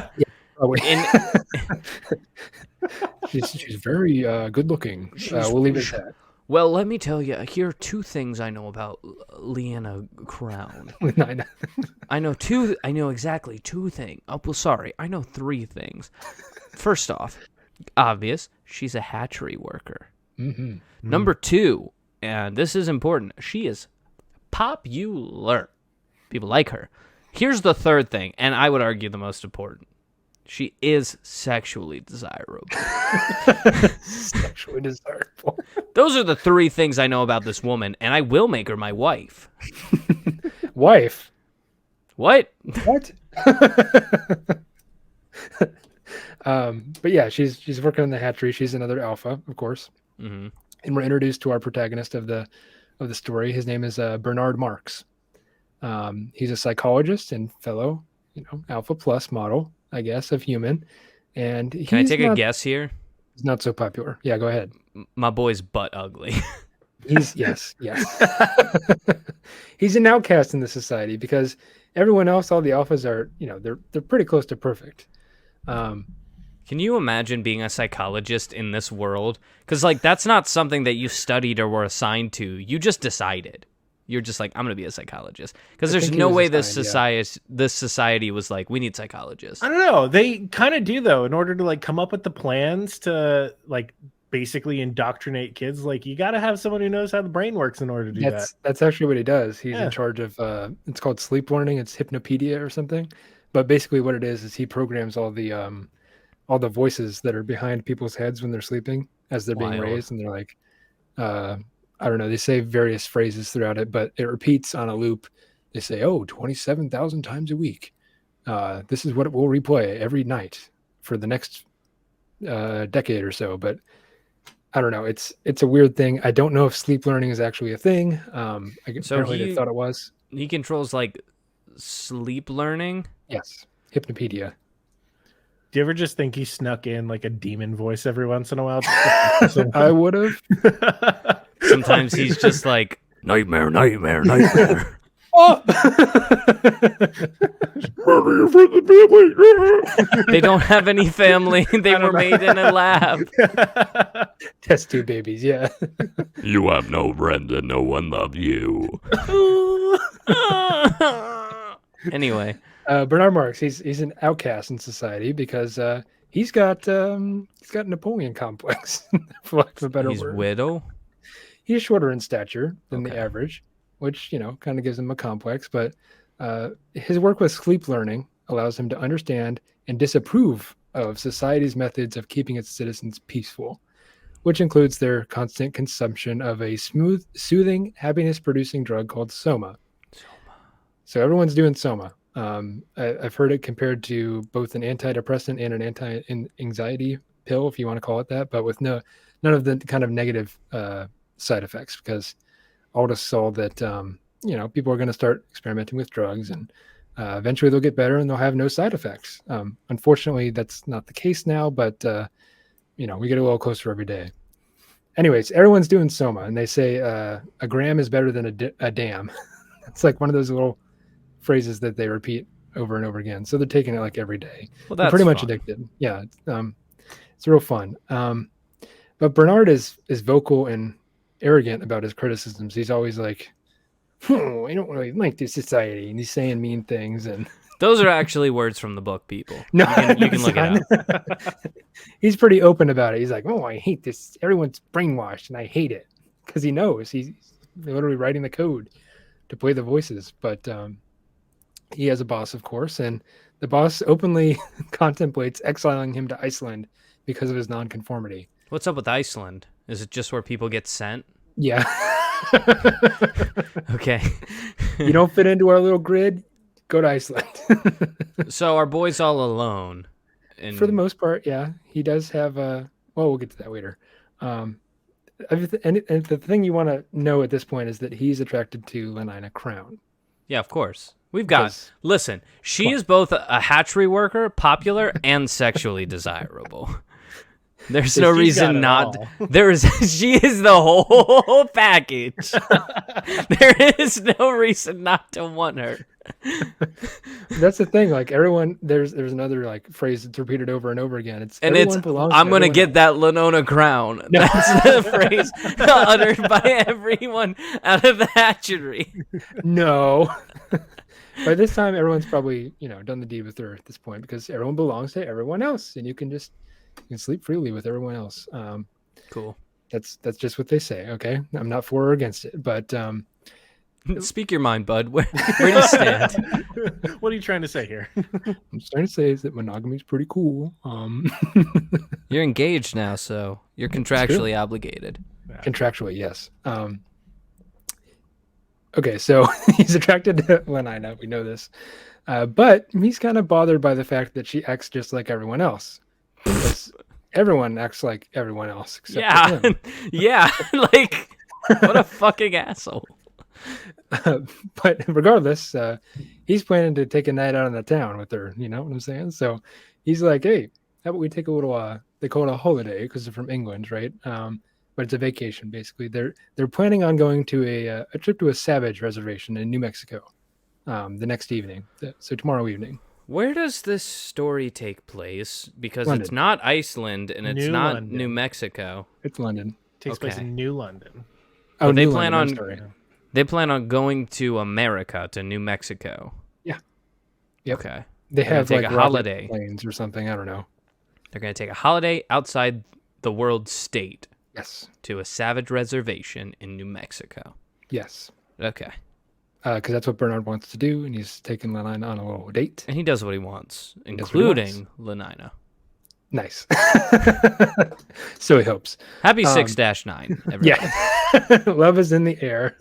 She's very good looking. We'll leave it at that. Well, let me tell you, here are two things I know about Leanna Crown. I know exactly two things. Oh, well, sorry, I know three things. First off, obvious, she's a hatchery worker. Mm-hmm. Number two, and this is important, she is popular. People like her. Here's the third thing, and I would argue the most important. She is sexually desirable. Sexually desirable. Those are the three things I know about this woman, and I will make her my wife. Wife? What? What? But yeah, she's working in the hatchery. She's another alpha, of course. Mm-hmm. And we're introduced to our protagonist of the story. His name is Bernard Marx. He's a psychologist and fellow, alpha plus model, I guess, of human. And can I take a guess here? He's not so popular. Yeah, go ahead. My boy's butt ugly. Yes. He's an outcast in the society because everyone else, all the alphas are, they're pretty close to perfect. Can you imagine being a psychologist in this world? Because that's not something that you studied or were assigned to. You just decided. You're just like, I'm going to be a psychologist. Because there's no way this society was like, we need psychologists. I don't know. They kind of do, though, in order to come up with the plans to basically indoctrinate kids. You got to have someone who knows how the brain works in order to do that. That's actually what he does. He's in charge of, it's called sleep learning. It's hypnopedia or something. But basically what it is he programs all the voices that are behind people's heads when they're sleeping as they're being raised. And they're like, I don't know. They say various phrases throughout it, but it repeats on a loop. They say, 27,000 times a week. This is what it will replay every night for the next decade or so. But I don't know. It's a weird thing. I don't know if sleep learning is actually a thing. Apparently they thought it was. He controls like sleep learning. Yes, Hypnopedia. Do you ever just think he snuck in like a demon voice every once in a while? I would have. Sometimes he's just like nightmare, nightmare, nightmare. Oh! They don't have any family. They were made in a lab. Test tube babies, yeah. You have no friends and no one loves you. Anyway, Bernard Marx, he's an outcast in society because he's got Napoleon complex, for lack of a better he's word. widow. He's shorter in stature than the Okay. average, which, kind of gives him a complex, but his work with sleep learning allows him to understand and disapprove of society's methods of keeping its citizens peaceful, which includes their constant consumption of a smooth, soothing, happiness-producing drug called Soma. So everyone's doing Soma. I've heard it compared to both an antidepressant and an anti-anxiety pill, if you want to call it that, but with none of the kind of negative side effects, because Aldous saw that people are going to start experimenting with drugs, and eventually they'll get better and they'll have no side effects. Unfortunately, that's not the case now, but we get a little closer every day. Anyways, everyone's doing Soma, and they say a gram is better than a dam. It's like one of those little phrases that they repeat over and over again. So they're taking it like every day. Well, they're that's pretty much fun. addicted. Yeah, it's real fun. But Bernard is vocal and arrogant about his criticisms. He's always like, I don't really like this society, and he's saying mean things. And Those are actually words from the book, people. no, You can look it up. He's pretty open about it. He's like, I hate this. Everyone's brainwashed, and I hate it, because he knows he's literally writing the code to play the voices. But he has a boss, of course, and the boss openly contemplates exiling him to Iceland because of his nonconformity. What's up with Iceland? Is it just where people get sent? Yeah. Okay. You don't fit into our little grid, go to Iceland. So our boy's all alone. And For the most part, yeah. He does have we'll get to that later. And the thing you want to know at this point is that he's attracted to Lenina Crown. yeah, of course. We've got. Because- Listen, she is both a hatchery worker, popular, and sexually desirable. There's no She's got reason it not. all. She is the whole package. There is no reason not to want her. That's the thing. Like everyone, there's another like phrase that's repeated over and over again. And everyone belongs to I'm gonna everyone get else. that Lenona crown. No. That's the phrase uttered by everyone out of the hatchery. No. By this time, everyone's probably done the deed with her at this point, because everyone belongs to everyone else, and you can sleep freely with everyone else. Cool. That's just what they say. Okay, I'm not for or against it, but Speak your mind, bud. Where do you stand? What are you trying to say here? I'm trying to say is that monogamy is pretty cool. You're engaged now, so you're contractually obligated. Contractually, yes. Okay, so he's attracted to Lenina. We know this, but he's kind of bothered by the fact that she acts just like everyone else. Because everyone acts like everyone else except for Yeah, him. yeah. Like, what a fucking asshole. But regardless, he's planning to take a night out in the town with her. You know what I'm saying? So he's like, "Hey, how about we take a little? They call it a holiday because they're from England, right? But it's a vacation basically. They're planning on going to a trip to a savage reservation in New Mexico, the next evening. So tomorrow evening. Where does this story take place? Because London. it's not Iceland and it's New not London. New Mexico. It's London. Takes place Okay. in New London. Oh, But they New plan London, I'm on- sorry. They plan on going to America, to New Mexico. Yeah. Yep. Okay. They gonna have take like a rocket holiday. planes or something. I don't know. They're going to take a holiday outside the world state Yes. to a savage reservation in New Mexico. Yes. Okay. Because that's what Bernard wants to do, and he's taking Lenina on a little date. And he does what he wants, does what he including Lenina. Nice. So he hopes. Happy 6-9, everybody. Yeah. Love is in the air.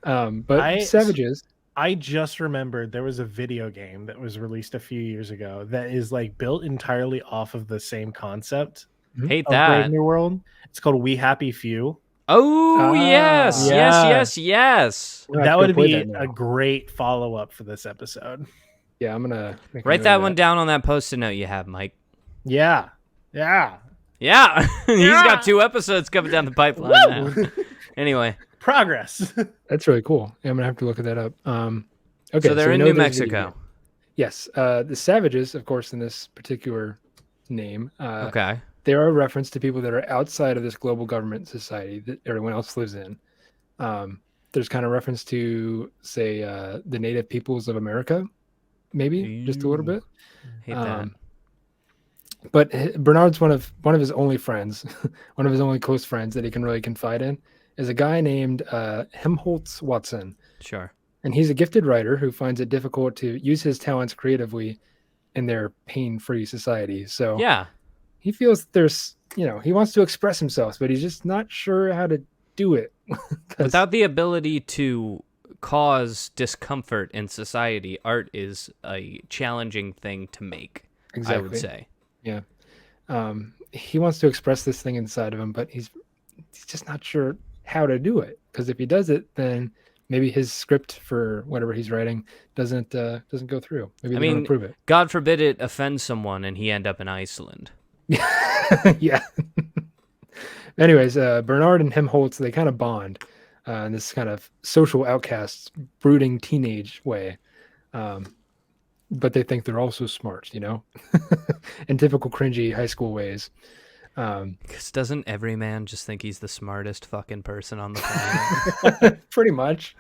But savages. I just remembered there was a video game that was released a few years ago that is like built entirely off of the same concept. Hate of Brave that. New World. It's called We Happy Few. Oh, yes. yeah. Yes. That would be a great follow-up for this episode. Yeah, I'm gonna write that one down on that post-it note you have, Mike. Yeah. He's got 2 episodes coming down the pipeline now. Anyway, progress. That's really cool. Yeah, I'm gonna have to look at that up. Okay, so they're in New Mexico. Yes, the Savages, of course, in this particular name. Okay. They are a reference to people that are outside of this global government society that everyone else lives in. There's kind of reference to, say, the native peoples of America, maybe just a little bit. Hate that. But Bernard's one of his only friends, one of his only close friends that he can really confide in, is a guy named Helmholtz Watson. Sure. And he's a gifted writer who finds it difficult to use his talents creatively in their pain-free society. So yeah, he feels there's, he wants to express himself, but he's just not sure how to do it. Without the ability to cause discomfort in society, art is a challenging thing to make. Exactly. I would say. Yeah. He wants to express this thing inside of him, but he's just not sure how to do it. Because if he does it, then maybe his script for whatever he's writing doesn't go through. Maybe they don't approve it. God forbid it offends someone and he end up in Iceland. Yeah. Anyways, Bernard and Helmholtz, they kind of bond in this kind of social outcasts, brooding teenage way. But they think they're also smart, in typical cringy high school ways. Because doesn't every man just think he's the smartest fucking person on the planet? Pretty much.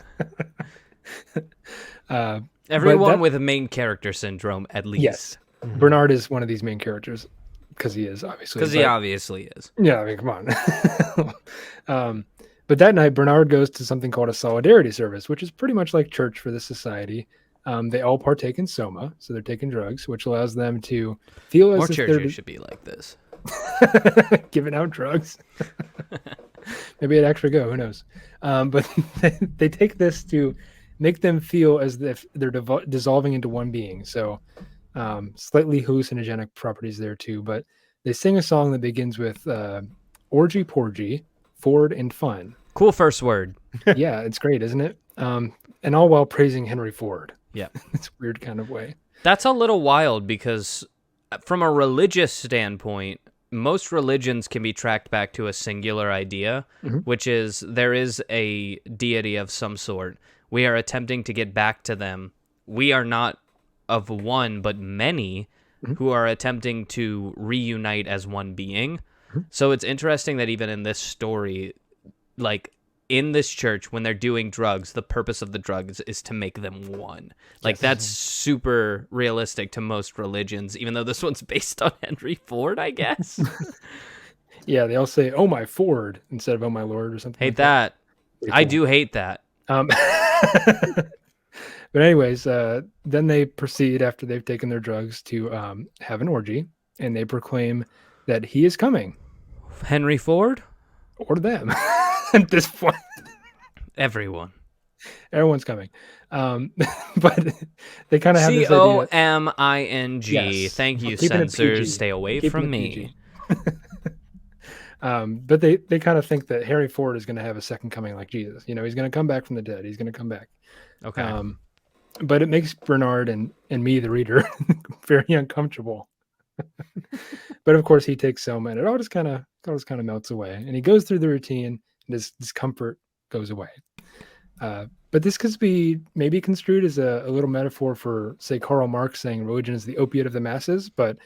Everyone with a main character syndrome, at least. Yes. Mm-hmm. Bernard is one of these main characters. Because he is, obviously. Because he obviously is. Yeah, I mean, come on. But that night, Bernard goes to something called a solidarity service, which is pretty much like church for this society. They all partake in Soma, so they're taking drugs, which allows them to feel as More if churches should be like this. Giving out drugs. Maybe it'd actually go, who knows? But they take this to make them feel as if they're dissolving into one being. So slightly hallucinogenic properties there too. But they sing a song that begins with orgy porgy, Ford and fun. Cool first word. Yeah, it's great, isn't it? And all while praising Henry Ford. Yeah. It's a weird kind of way. That's a little wild because from a religious standpoint, most religions can be tracked back to a singular idea, which is there is a deity of some sort. We are attempting to get back to them. We are not of one, but many who are attempting to reunite as one being. So it's interesting that even in this story, like in this church, when they're doing drugs, the purpose of the drugs is to make them one. Like that's super realistic to most religions, even though this one's based on Henry Ford, I guess. Yeah, they all say, "Oh my Ford," instead of "Oh my Lord" or something. Hate that. Cool. I do hate that. But anyways, then they proceed after they've taken their drugs to have an orgy, and they proclaim that he is coming. Henry Ford? Or them. At this point. Everyone's coming. But they kind of have this idea. Coming. Yes. Thank you, censors. Stay away from me. But they kind of think that Harry Ford is going to have a second coming like Jesus. He's going to come back from the dead. He's going to come back. Okay. But it makes Bernard and me, the reader, very uncomfortable. But of course, he takes Soma, and it all just kind of melts away. And he goes through the routine, and his discomfort goes away. But this could be maybe construed as a little metaphor for, say, Karl Marx saying religion is the opiate of the masses. But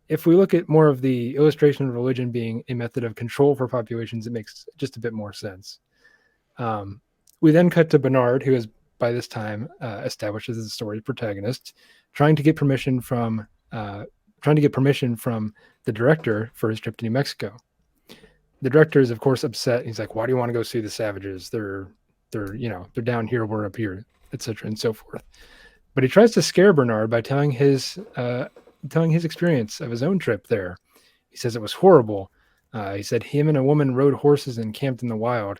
if we look at more of the illustration of religion being a method of control for populations, it makes just a bit more sense. We then cut to Bernard, who is by this time established as the story's protagonist, trying to get permission from the director for his trip to New Mexico. The director is, of course, upset. He's like, "Why do you want to go see the Savages? They're down here, we're up here," etc. and so forth. But he tries to scare Bernard by telling his experience of his own trip there. He says it was horrible. He said him and a woman rode horses and camped in the wild,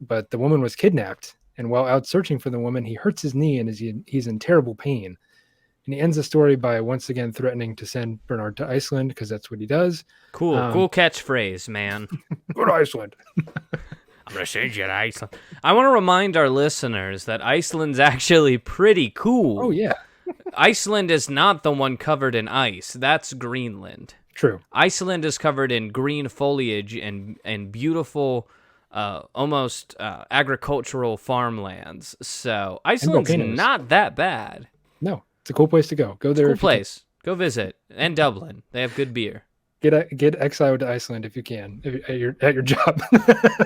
but the woman was kidnapped. And while out searching for the woman, he hurts his knee and he's in terrible pain. And he ends the story by once again threatening to send Bernard to Iceland because that's what he does. Cool catchphrase, man. Go to Iceland. I'm going to send you to Iceland. I want to remind our listeners that Iceland's actually pretty cool. Oh, yeah. Iceland is not the one covered in ice. That's Greenland. True. Iceland is covered in green foliage and beautiful, almost agricultural farmlands. So Iceland's not that bad. No, it's a cool place to go. Go there. Cool place. Go visit. And Dublin. They have good beer. Get exiled to Iceland if you can at your job.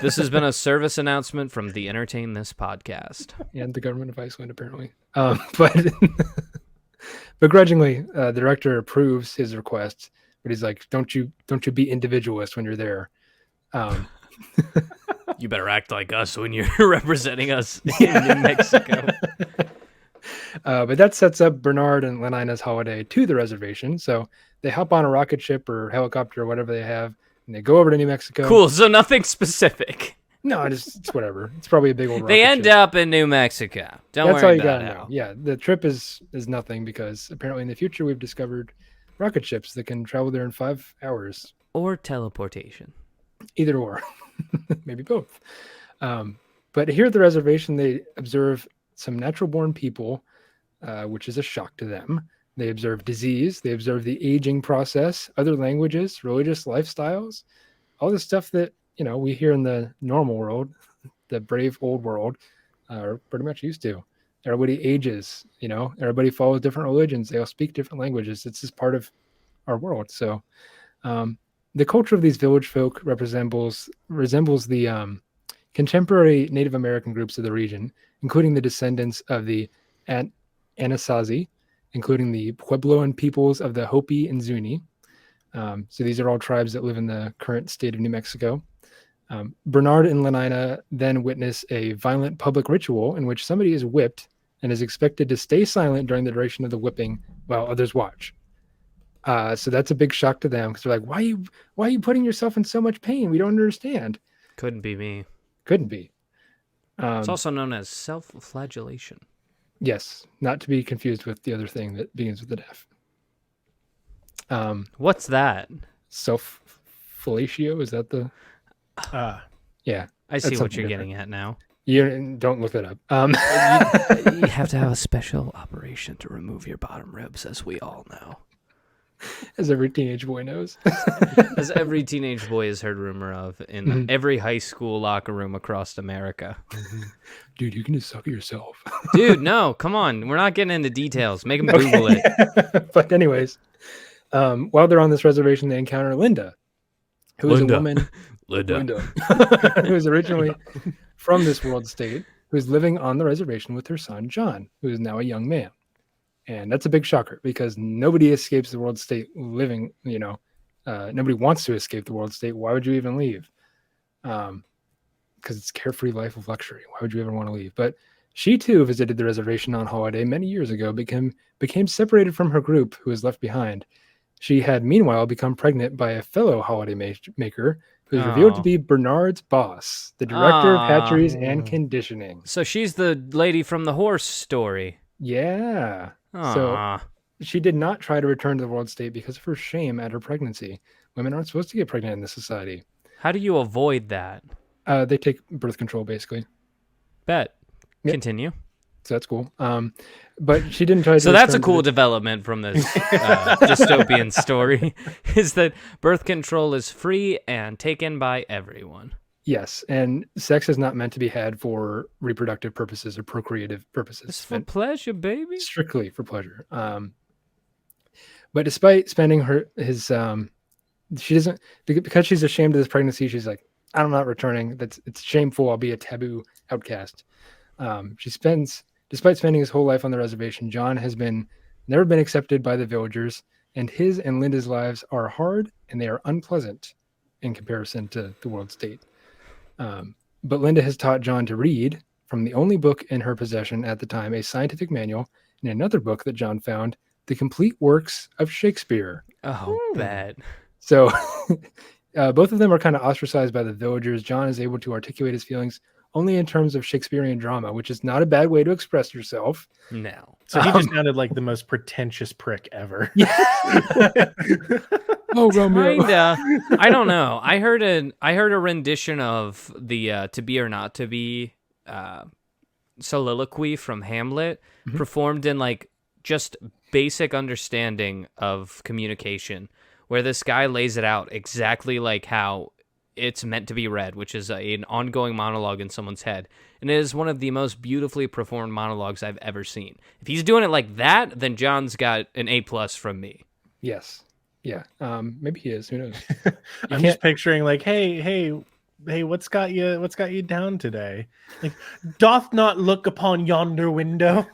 This has been a service announcement from the Entertain This podcast and the government of Iceland, apparently. But begrudgingly, the director approves his request, but he's like, "Don't you be individualist when you're there." You better act like us when you're representing us in New Mexico. But that sets up Bernard and Lenina's holiday to the reservation. So they hop on a rocket ship or helicopter or whatever they have, and they go over to New Mexico. Cool. So nothing specific. No, it's whatever. It's probably a big old rocket They end ship. up in New Mexico. That's all worry you about gotta it. know. Yeah, the trip is nothing because apparently in the future we've discovered rocket ships that can travel there in 5 hours. Or teleportation. Either or. Maybe both. But here at the reservation, they observe some natural-born people, which is a shock to them. They observe disease. They observe the aging process, other languages, religious lifestyles, all the stuff that, we hear in the normal world, the brave old world, are pretty much used to. Everybody ages, everybody follows different religions. They all speak different languages. It's just part of our world. So the culture of these village folk resembles the contemporary Native American groups of the region, including the descendants of the Anasazi, including the Puebloan peoples of the Hopi and Zuni. So these are all tribes that live in the current state of New Mexico. Bernard and Lenina then witness a violent public ritual in which somebody is whipped and is expected to stay silent during the duration of the whipping while others watch. So that's a big shock to them because they're like, why are you putting yourself in so much pain? We don't understand. Couldn't be me. Couldn't be. It's also known as self-flagellation. Yes, not to be confused with the other thing that begins with an F. What's that? Self-fellatio, is that the... yeah. I see what you're getting at now. You don't look that up. You have to have a special operation to remove your bottom ribs, as we all know. As every teenage boy knows. As every teenage boy has heard rumor of in every high school locker room across America. Dude, you can just suck it yourself. Dude, no, come on. We're not getting into details. Make them Google it. But anyways, while they're on this reservation, they encounter Linda, who is a woman... Linda. Who is originally from this world state, who is living on the reservation with her son, John, who is now a young man. And that's a big shocker because nobody escapes the world state living, nobody wants to escape the world state. Why would you even leave? Because it's carefree life of luxury. Why would you ever want to leave? But she too visited the reservation on holiday many years ago, became separated from her group who was left behind. She had meanwhile become pregnant by a fellow holiday maker who is revealed to be Bernard's boss, the director of hatcheries and conditioning. So she's the lady from the horse story. Yeah. So she did not try to return to the world state because of her shame at her pregnancy. Women aren't supposed to get pregnant in this society. How do you avoid that? They take birth control, basically. Bet. Yep. Continue. So that's cool. But she didn't try to. So that's a cool development from this dystopian story, is that birth control is free and taken by everyone. Yes, and sex is not meant to be had for reproductive purposes or procreative purposes. It's for pleasure, baby. Strictly for pleasure. But despite spending she doesn't, because she's ashamed of this pregnancy. She's like, I'm not returning. It's shameful. I'll be a taboo outcast. Despite spending his whole life on the reservation, John has never been accepted by the villagers, and his and Linda's lives are hard and they are unpleasant in comparison to the world state. But Linda has taught John to read from the only book in her possession at the time, a scientific manual, and another book that John found, The Complete Works of Shakespeare. Oh, bad. So both of them are kind of ostracized by the villagers. John is able to articulate his feelings only in terms of Shakespearean drama, which is not a bad way to express yourself. No. So he just sounded like the most pretentious prick ever. Oh, Romeo. Kinda. I don't know. I heard a rendition of the "To Be or Not to Be" soliloquy from Hamlet, performed in like just basic understanding of communication, where this guy lays it out exactly like how it's meant to be read, which is an ongoing monologue in someone's head. And it is one of the most beautifully performed monologues I've ever seen. If he's doing it like that, then John's got an A+ from me. Yes. Yeah. Maybe he is. Who knows? I'm just picturing like, hey, what's got you down today? Like, doth not look upon yonder window.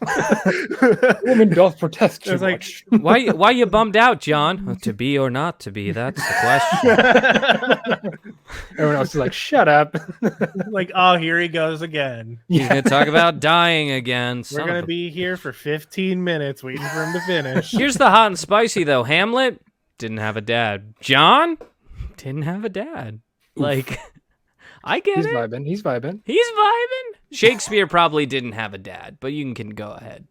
Woman doth protest too Like, much. why you bummed out, John? To be or not to be, that's the question. Everyone else is like, shut up. Like, oh, here he goes again. He's going to talk about dying again. We're going to be here for 15 minutes waiting for him to finish. Here's the hot and spicy, though. Hamlet didn't have a dad. John didn't have a dad. Oof. Like, I get He's it. vibing. He's vibing. He's vibing. Shakespeare probably didn't have a dad, but you can go ahead.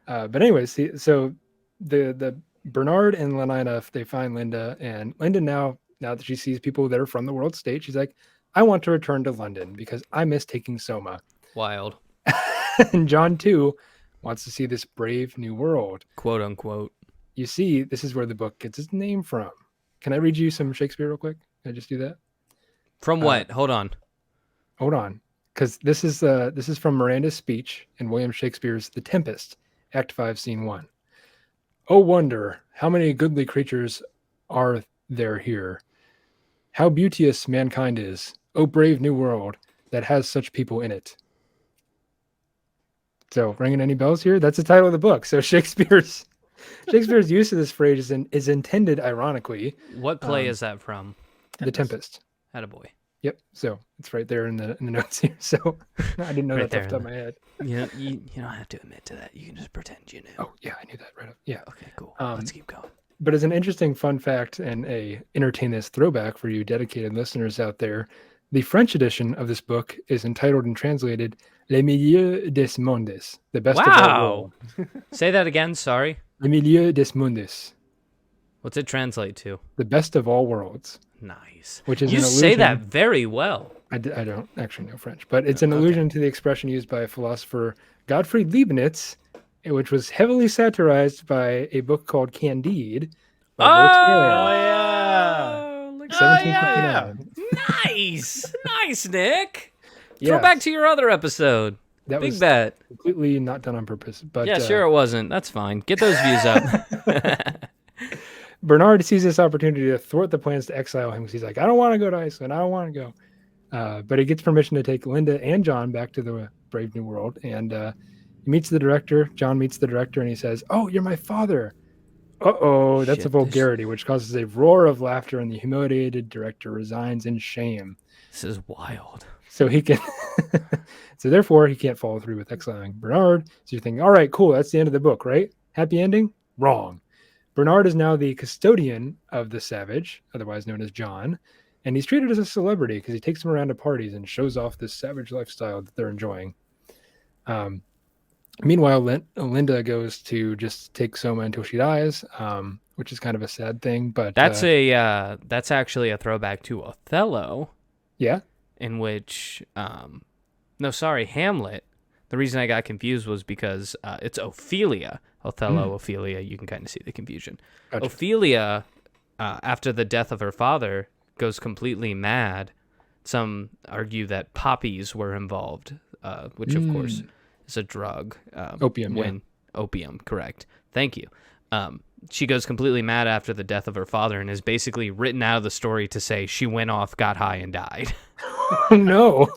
But anyways, so the Bernard and Lenina, they find Linda, and Linda now that she sees people that are from the world stage, she's like, I want to return to London because I miss taking Soma. Wild. And John too wants to see this brave new world, Quote unquote. You see, this is where the book gets its name from. Can I read you some Shakespeare real quick? Can I just do that? From what? Hold on. Because this is from Miranda's speech in William Shakespeare's The Tempest, Act 5, Scene 1. Oh wonder, how many goodly creatures are there here? How beauteous mankind is, oh brave new world that has such people in it. So, ringing any bells here? That's the title of the book. So Shakespeare's use of this phrase is intended ironically. What play is that from? The Tempest. Attaboy. Yep. So it's right there in the notes here. So I didn't know Right that off the top of there my head. You don't have to admit to that. You can just pretend you knew. Oh yeah, I knew that right up. Yeah. Okay, cool. Let's keep going. But as an interesting fun fact and a entertainment throwback for you dedicated listeners out there, the French edition of this book is entitled and translated "Le Milieu des Mondes," the best of all worlds. Say that again. Sorry. Le Milieu des Mondes, What's it translate to? the best of all worlds. Nice. Which is you an say allusion- that very well. I don't actually know French, but it's an allusion to the expression used by philosopher Gottfried Leibniz, which was heavily satirized by a book called Candide by yeah. Look 1759. Nice. Nice, Nick. Yeah, Throw back to your other episode. that Big was bet. completely not done on purpose. But Yeah, sure it wasn't. That's fine. Get those views up. Bernard sees this opportunity to thwart the plans to exile him because he's like, I don't want to go to Iceland. I don't want to go. But he gets permission to take Linda and John back to the Brave New World. And he meets the director. John meets the director and he says, oh, you're my father. Uh-oh, that's Shit, a vulgarity, which causes a roar of laughter, and the humiliated director resigns in shame. This is wild. So he can, so therefore he can't follow through with exiling Bernard. So you're thinking, all right, cool, that's the end of the book, right? Happy ending? Wrong. Bernard is now the custodian of the savage, otherwise known as John, and he's treated as a celebrity because he takes them around to parties and shows off this savage lifestyle that they're enjoying. Meanwhile, Linda goes to just take Soma until she dies, which is kind of a sad thing. But That's that's actually a throwback to Othello. Yeah. In which, Hamlet. The reason I got confused was because it's Ophelia. Othello, Ophelia, you can kind of see the confusion. Gotcha. Ophelia, after the death of her father, goes completely mad. Some argue that poppies were involved, which of course is a drug. Opium, Opium, correct. Thank you. She goes completely mad after the death of her father and is basically written out of the story to say she went off, got high, and died. Oh, no.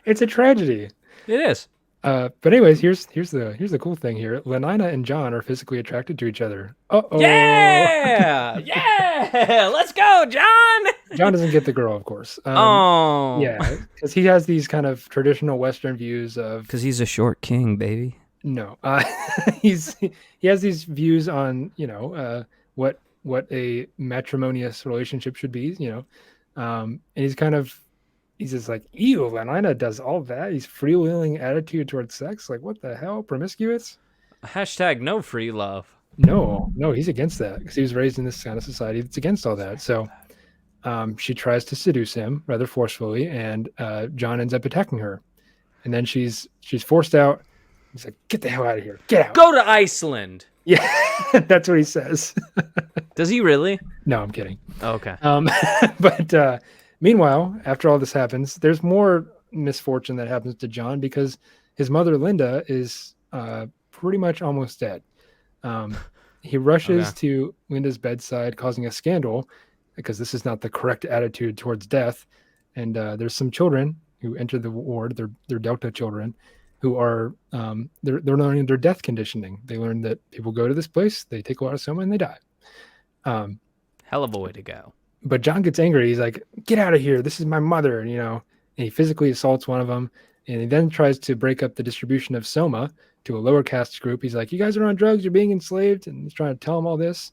It's a tragedy. It is. But anyways, here's the cool thing here. Lenina and John are physically attracted to each other. Uh-oh. Yeah! Yeah! Let's go, John! John doesn't get the girl, of course. Oh. Yeah, because he has these kind of traditional Western views of... Because he's a short king, baby. No. He has these views on, what a matrimonious relationship should be, and he's kind of he's just like, ew, Lanina does all that. He's freewheeling attitude towards sex. Like, what the hell? Promiscuous? Hashtag no free love. No, he's against that because he was raised in this kind of society that's against all that. So she tries to seduce him rather forcefully, and John ends up attacking her. And then she's forced out. He's like, get the hell out of here. Get out. Go to Iceland. Yeah, that's what he says. Does he really? No, I'm kidding. Oh, okay. But meanwhile, after all this happens, there's more misfortune that happens to John because his mother, Linda, is pretty much almost dead. He rushes to Linda's bedside, causing a scandal because this is not the correct attitude towards death. And there's some children who enter the ward. They're Delta children who are they're learning their death conditioning. They learn that people go to this place, they take a lot of Soma, and they die. Hell of a way to go. But John gets angry. He's like, get out of here. This is my mother, and he physically assaults one of them. And he then tries to break up the distribution of Soma to a lower caste group. He's like, you guys are on drugs. You're being enslaved. And he's trying to tell them all this.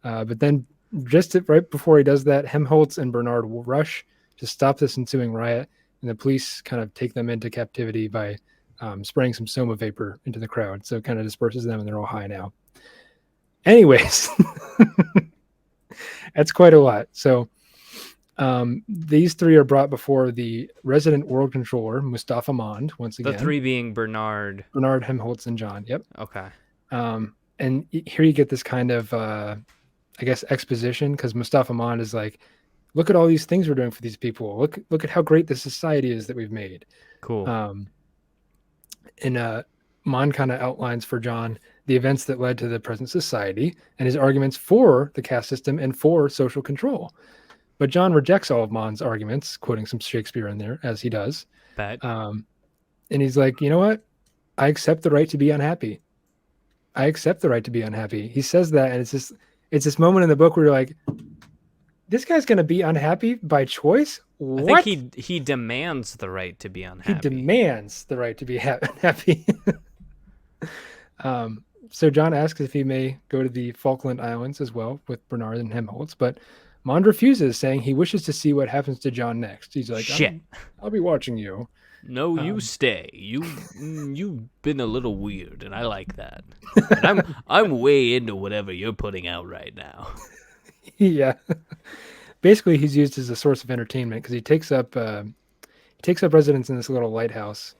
But then right before he does that, Helmholtz and Bernard will rush to stop this ensuing riot. And the police kind of take them into captivity by spraying some Soma vapor into the crowd. So it kind of disperses them and they're all high now. Anyways, that's quite a lot. So these three are brought before the resident world controller, Mustafa Mond, once again. The three being Bernard, Helmholtz, and John. Yep. Okay. And here you get this kind of, I guess, exposition because Mustafa Mond is like, look at all these things we're doing for these people. Look at how great the society is that we've made. Cool. And Mond kind of outlines for John the events that led to the present society and his arguments for the caste system and for social control. But John rejects all of Mond's arguments, quoting some Shakespeare in there, as he does. And he's like, you know what? I accept the right to be unhappy. I accept the right to be unhappy. He says that, and it's this moment in the book where you're like, this guy's going to be unhappy by choice? What? I think he demands the right to be unhappy. He demands the right to be unhappy. So John asks if he may go to the Falkland Islands as well with Bernard and Helmholtz, but Mond refuses, saying he wishes to see what happens to John next. He's like, shit, I'll be watching you. No, you stay. You've been a little weird, and I like that. And I'm way into whatever you're putting out right now. Yeah. Basically, he's used as a source of entertainment because he takes up residence in this little lighthouse,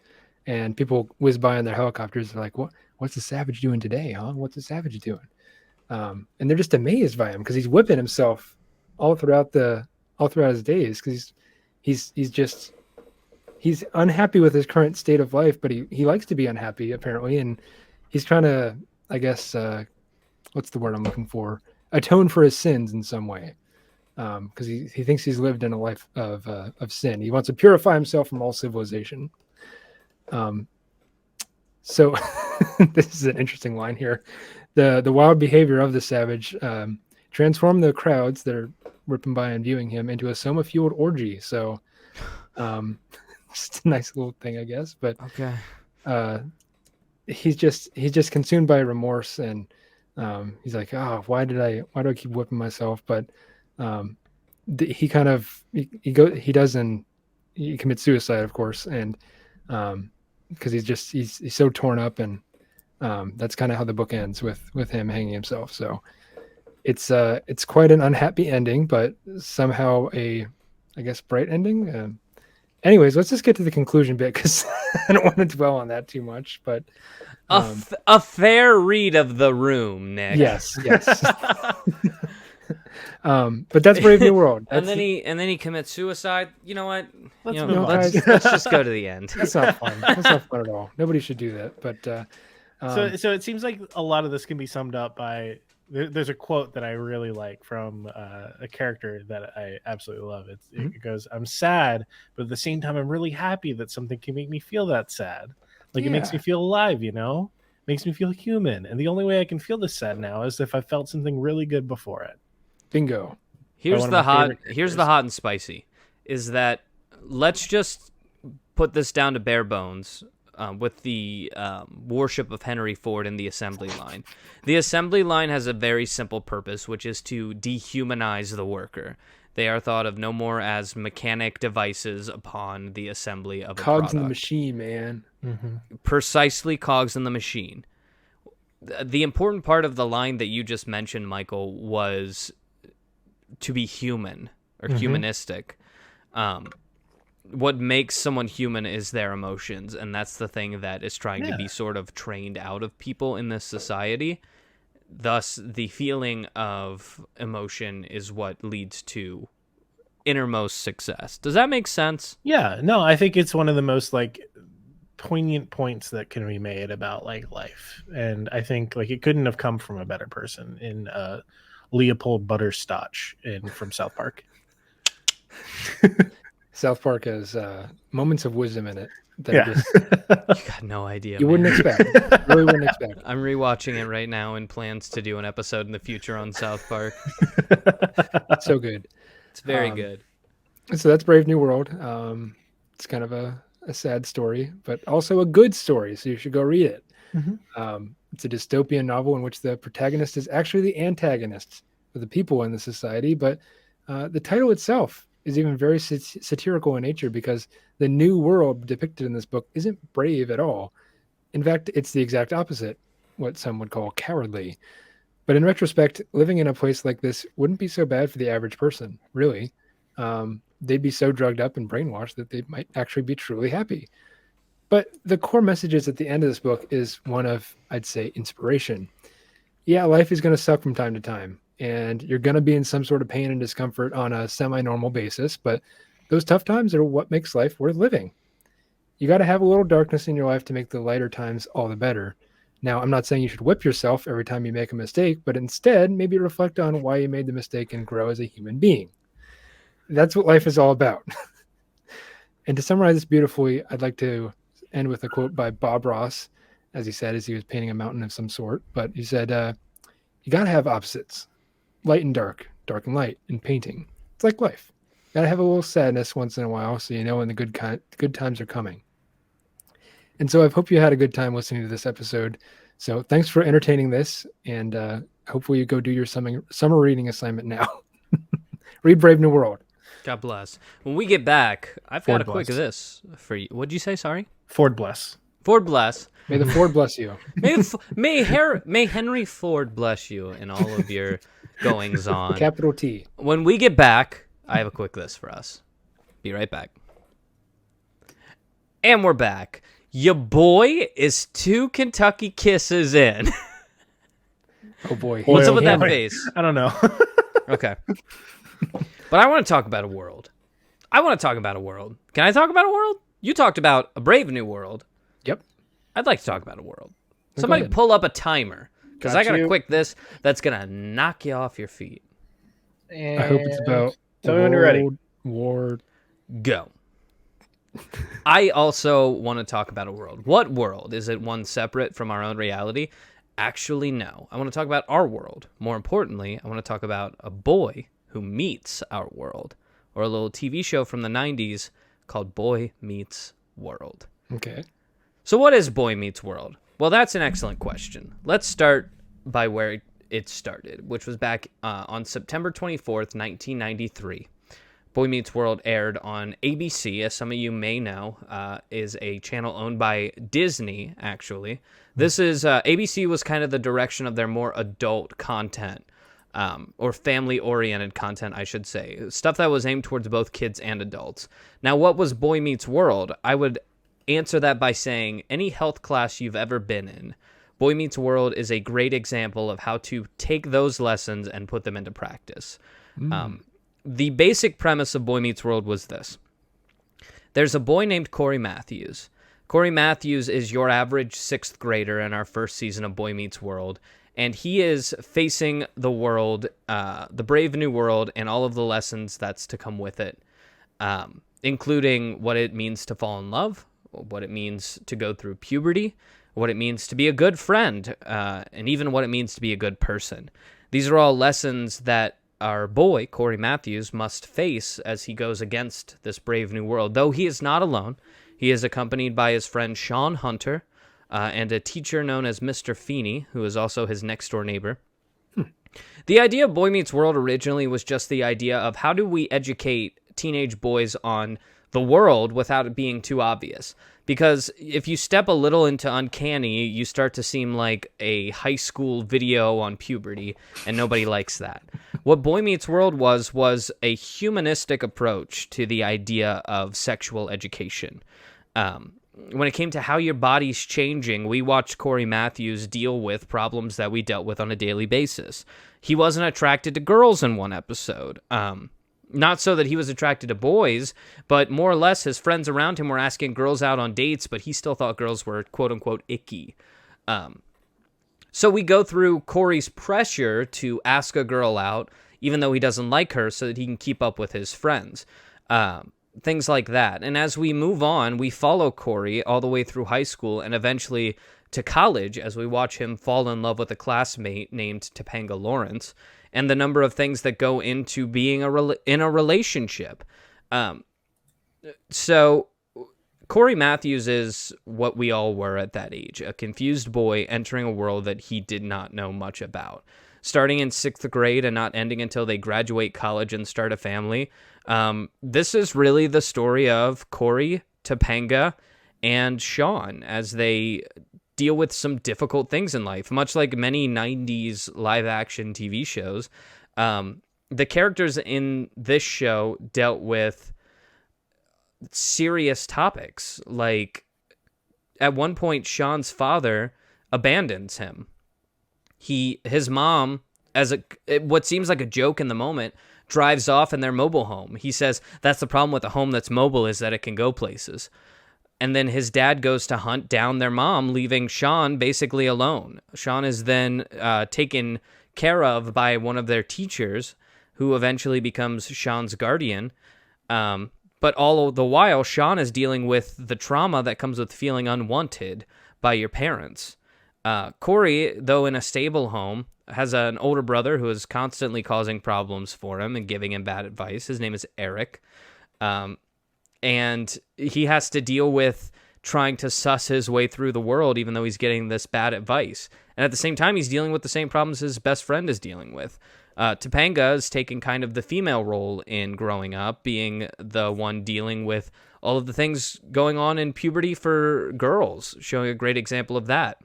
and people whiz by in their helicopters. They're like, what's the savage doing today, huh? What's the savage doing? And they're just amazed by him because he's whipping himself all throughout his days because he's unhappy with his current state of life, but he likes to be unhappy apparently, and he's trying to, I guess, what's the word I'm looking for? Atone for his sins in some way, because he thinks he's lived in a life of sin. He wants to purify himself from all civilization. So this is an interesting line here. The wild behavior of the savage transformed the crowds that are ripping by and viewing him into a Soma-fueled orgy. So just a nice little thing, I guess. But okay, he's just consumed by remorse, and he's like, why do I keep whipping myself? But he commits suicide, of course, and because he's so torn up, and that's kind of how the book ends with him hanging himself. So it's quite an unhappy ending, but somehow I guess bright ending. Anyways, let's just get to the conclusion bit because I don't want to dwell on that too much. But a fair read of The Room, Nick. Yes. But that's Brave New World. And then he commits suicide. You know what? Let's just go to the end. That's not fun. That's not fun at all. Nobody should do that. But so it seems like a lot of this can be summed up by there's a quote that I really like from a character that I absolutely love. It goes, "I'm sad, but at the same time, I'm really happy that something can make me feel that sad. Like, it makes me feel alive, makes me feel human. And the only way I can feel this sad now is if I felt something really good before it." Bingo. Here's the hot and spicy. Is that let's just put this down to bare bones. With the worship of Henry Ford and the assembly line. The assembly line has a very simple purpose, which is to dehumanize the worker. They are thought of no more as mechanic devices upon the assembly of a Cogs product. in the machine, man. Precisely cogs in the machine. The important part of the line that you just mentioned, Michael, was to be human or humanistic. What makes someone human is their emotions, and that's the thing that is trying to be sort of trained out of people in this society. Thus, the feeling of emotion is what leads to innermost success. Does that make sense? Yeah, no, I think it's one of the most like poignant points that can be made about like life, and I think like it couldn't have come from a better person in Leopold Butterscotch from South Park. South Park has moments of wisdom in it that Yeah. are just, You got no idea. you man. wouldn't expect. Really wouldn't expect. I'm rewatching it right now and plans to do an episode in the future on South Park. It's so good. It's very good. So that's Brave New World. It's kind of a sad story, but also a good story, so you should go read it. It's a dystopian novel in which the protagonist is actually the antagonist of the people in the society, but the title itself is even very satirical in nature because the new world depicted in this book isn't brave at all. In fact, it's the exact opposite, what some would call cowardly. But in retrospect, living in a place like this wouldn't be so bad for the average person, really. They'd be so drugged up and brainwashed that they might actually be truly happy. But the core messages at the end of this book is one of, I'd say, inspiration. Yeah, life is going to suck from time to time, and you're going to be in some sort of pain and discomfort on a semi-normal basis, but those tough times are what makes life worth living. You got to have a little darkness in your life to make the lighter times all the better. Now, I'm not saying you should whip yourself every time you make a mistake, but instead, maybe reflect on why you made the mistake and grow as a human being. That's what life is all about. And to summarize this beautifully, I'd like to end with a quote by Bob Ross, as he said, as he was painting a mountain of some sort. But he said, you got to have opposites, light and dark and light in painting. It's like life. You got to have a little sadness once in a while so you know when the good times are coming. And so I hope you had a good time listening to this episode. So thanks for entertaining this, and hopefully you go do your summer reading assignment now. Read Brave New World. God bless. When we get back, I've got Ford a quick bless. this for you. What'd you say? Sorry? Ford bless. Ford bless. May the Ford bless you. May Henry Ford bless you in all of your goings on. Capital T. When we get back, I have a quick list for us. Be right back. And we're back. Your boy is 2 Kentucky kisses in. Oh boy. What's up with that Hammer. face? I don't know. Okay. But I want to talk about a world. Can I talk about a world? You talked about a Brave New World. Yep. I'd like to talk about a world. Go Somebody ahead. pull up a timer, because I got a you. quick this that's going to knock you off your feet. I hope it's about Tell me when you're ready. World War. Go. I also want to talk about a world. What world? Is it one separate from our own reality? Actually, no. I want to talk about our world. More importantly, I want to talk about a boy who meets our world, or a little TV show from the 90s called Boy Meets World. Okay. So what is Boy Meets World? Well, that's an excellent question. Let's start by where it started, which was back on September 24th, 1993. Boy Meets World aired on ABC, as some of you may know, is a channel owned by Disney, actually. This is, ABC was kind of the direction of their more adult content, or family-oriented content, I should say. Stuff that was aimed towards both kids and adults. Now, what was Boy Meets World? I would answer that by saying any health class you've ever been in, Boy Meets World is a great example of how to take those lessons and put them into practice. The basic premise of Boy Meets World was this. There's a boy named Corey Matthews. Corey Matthews is your average 6th grader in our first season of Boy Meets World, and he is facing the world, the brave new world, and all of the lessons that's to come with it, including what it means to fall in love, what it means to go through puberty, what it means to be a good friend, and even what it means to be a good person. These are all lessons that our boy, Corey Matthews, must face as he goes against this brave new world. Though he is not alone, he is accompanied by his friend Sean Hunter and a teacher known as Mr. Feeney, who is also his next-door neighbor. The idea of Boy Meets World originally was just the idea of how do we educate teenage boys on the world without it being too obvious. Because if you step a little into uncanny, you start to seem like a high school video on puberty, and nobody likes that. What Boy Meets World was a humanistic approach to the idea of sexual education. When it came to how your body's changing, we watched Corey Matthews deal with problems that we dealt with on a daily basis. He wasn't attracted to girls in one episode. Not so that he was attracted to boys, but more or less his friends around him were asking girls out on dates, but he still thought girls were quote-unquote icky. So we go through Corey's pressure to ask a girl out, even though he doesn't like her, so that he can keep up with his friends. Things like that. And as we move on, we follow Corey all the way through high school and eventually to college as we watch him fall in love with a classmate named Topanga Lawrence, and the number of things that go into being in a relationship. So Corey Matthews is what we all were at that age, a confused boy entering a world that he did not know much about. Starting in 6th grade and not ending until they graduate college and start a family. This is really the story of Corey, Topanga, and Sean as they deal with some difficult things in life, much like many 90s live-action TV shows. The characters in this show dealt with serious topics. Like, at one point, Sean's father abandons him. His mom, as what seems like a joke in the moment, drives off in their mobile home. He says, that's the problem with a home that's mobile, is that it can go places. And then his dad goes to hunt down their mom, leaving Sean basically alone. Sean is then taken care of by one of their teachers, who eventually becomes Sean's guardian. But all the while, Sean is dealing with the trauma that comes with feeling unwanted by your parents. Corey, though in a stable home, has an older brother who is constantly causing problems for him and giving him bad advice. His name is Eric. And he has to deal with trying to suss his way through the world, even though he's getting this bad advice. And at the same time, he's dealing with the same problems his best friend is dealing with. Topanga is taking kind of the female role in growing up, being the one dealing with all of the things going on in puberty for girls, showing a great example of that.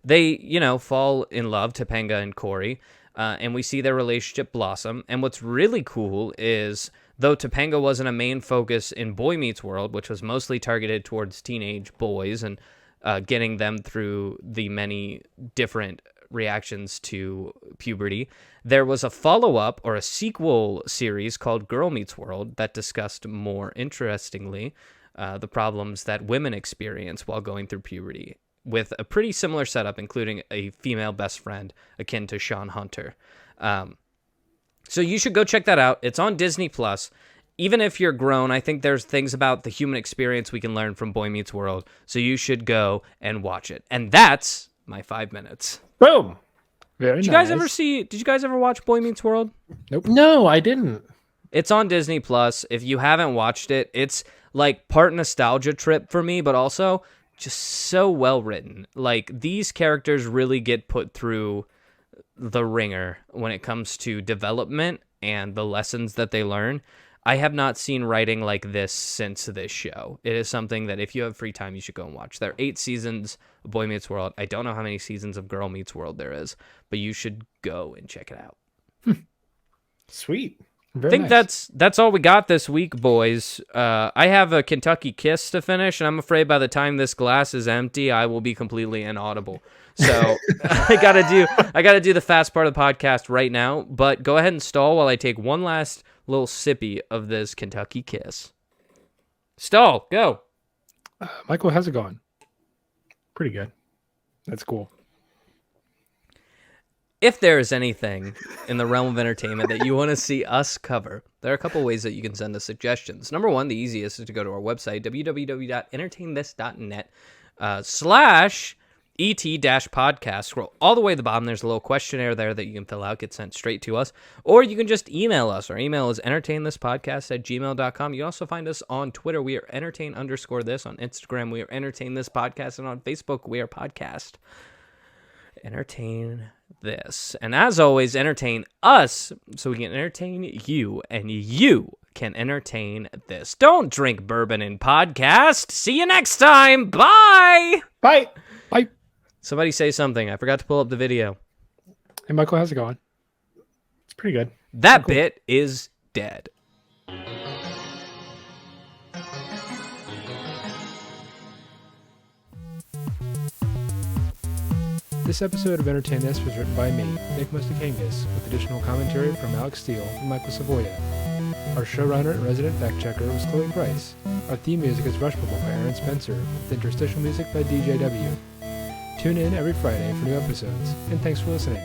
They, fall in love, Topanga and Corey, and we see their relationship blossom. And what's really cool is, though Topanga wasn't a main focus in Boy Meets World, which was mostly targeted towards teenage boys and getting them through the many different reactions to puberty, there was a follow-up or a sequel series called Girl Meets World that discussed more interestingly the problems that women experience while going through puberty, with a pretty similar setup, including a female best friend akin to Sean Hunter. So you should go check that out. It's on Disney+. Even if you're grown, I think there's things about the human experience we can learn from Boy Meets World, so you should go and watch it. And that's my 5 minutes. Boom! Very nice. Did you guys ever watch Boy Meets World? Nope. No, I didn't. It's on Disney+. If you haven't watched it, it's like part nostalgia trip for me, but also just so well written. Like, these characters really get put through the ringer when it comes to development and the lessons that they learn. I have not seen writing like this since this show. It is something that if you have free time, you should go and watch. There are 8 seasons of Boy Meets World. I don't know how many seasons of Girl Meets World there is, but you should go and check it out. Sweet. I think that's all we got this week, boys. I have a Kentucky Kiss to finish, and I'm afraid by the time this glass is empty, I will be completely inaudible. So I gotta do the fast part of the podcast right now. But go ahead and stall while I take one last little sippy of this Kentucky Kiss. Stall, go. Michael, how's it going? Pretty good. That's cool. If there is anything in the realm of entertainment that you want to see us cover, there are a couple ways that you can send us suggestions. Number one, the easiest is to go to our website, www.entertainthis.net /ET-podcast. Scroll all the way to the bottom. There's a little questionnaire there that you can fill out, get sent straight to us. Or you can just email us. Our email is entertainthispodcast@gmail.com. You also find us on Twitter. We are entertain_this. On Instagram, we are entertain this podcast. And on Facebook, we are podcast. entertain this. And as always, entertain us so we can entertain you, and you can entertain this. Don't drink bourbon in podcast. See you next time. Bye. Bye. Bye. Somebody say something. I forgot to pull up the video. Hey, Michael, how's it going? It's pretty good. That bit is dead. This episode of Entertain This was written by me, Nick Mustakangas, with additional commentary from Alex Steele and Michael Savoya. Our showrunner and resident fact-checker was Chloe Price. Our theme music is Rush Bubble by Aaron Spencer, with interstitial music by DJW. Tune in every Friday for new episodes, and thanks for listening.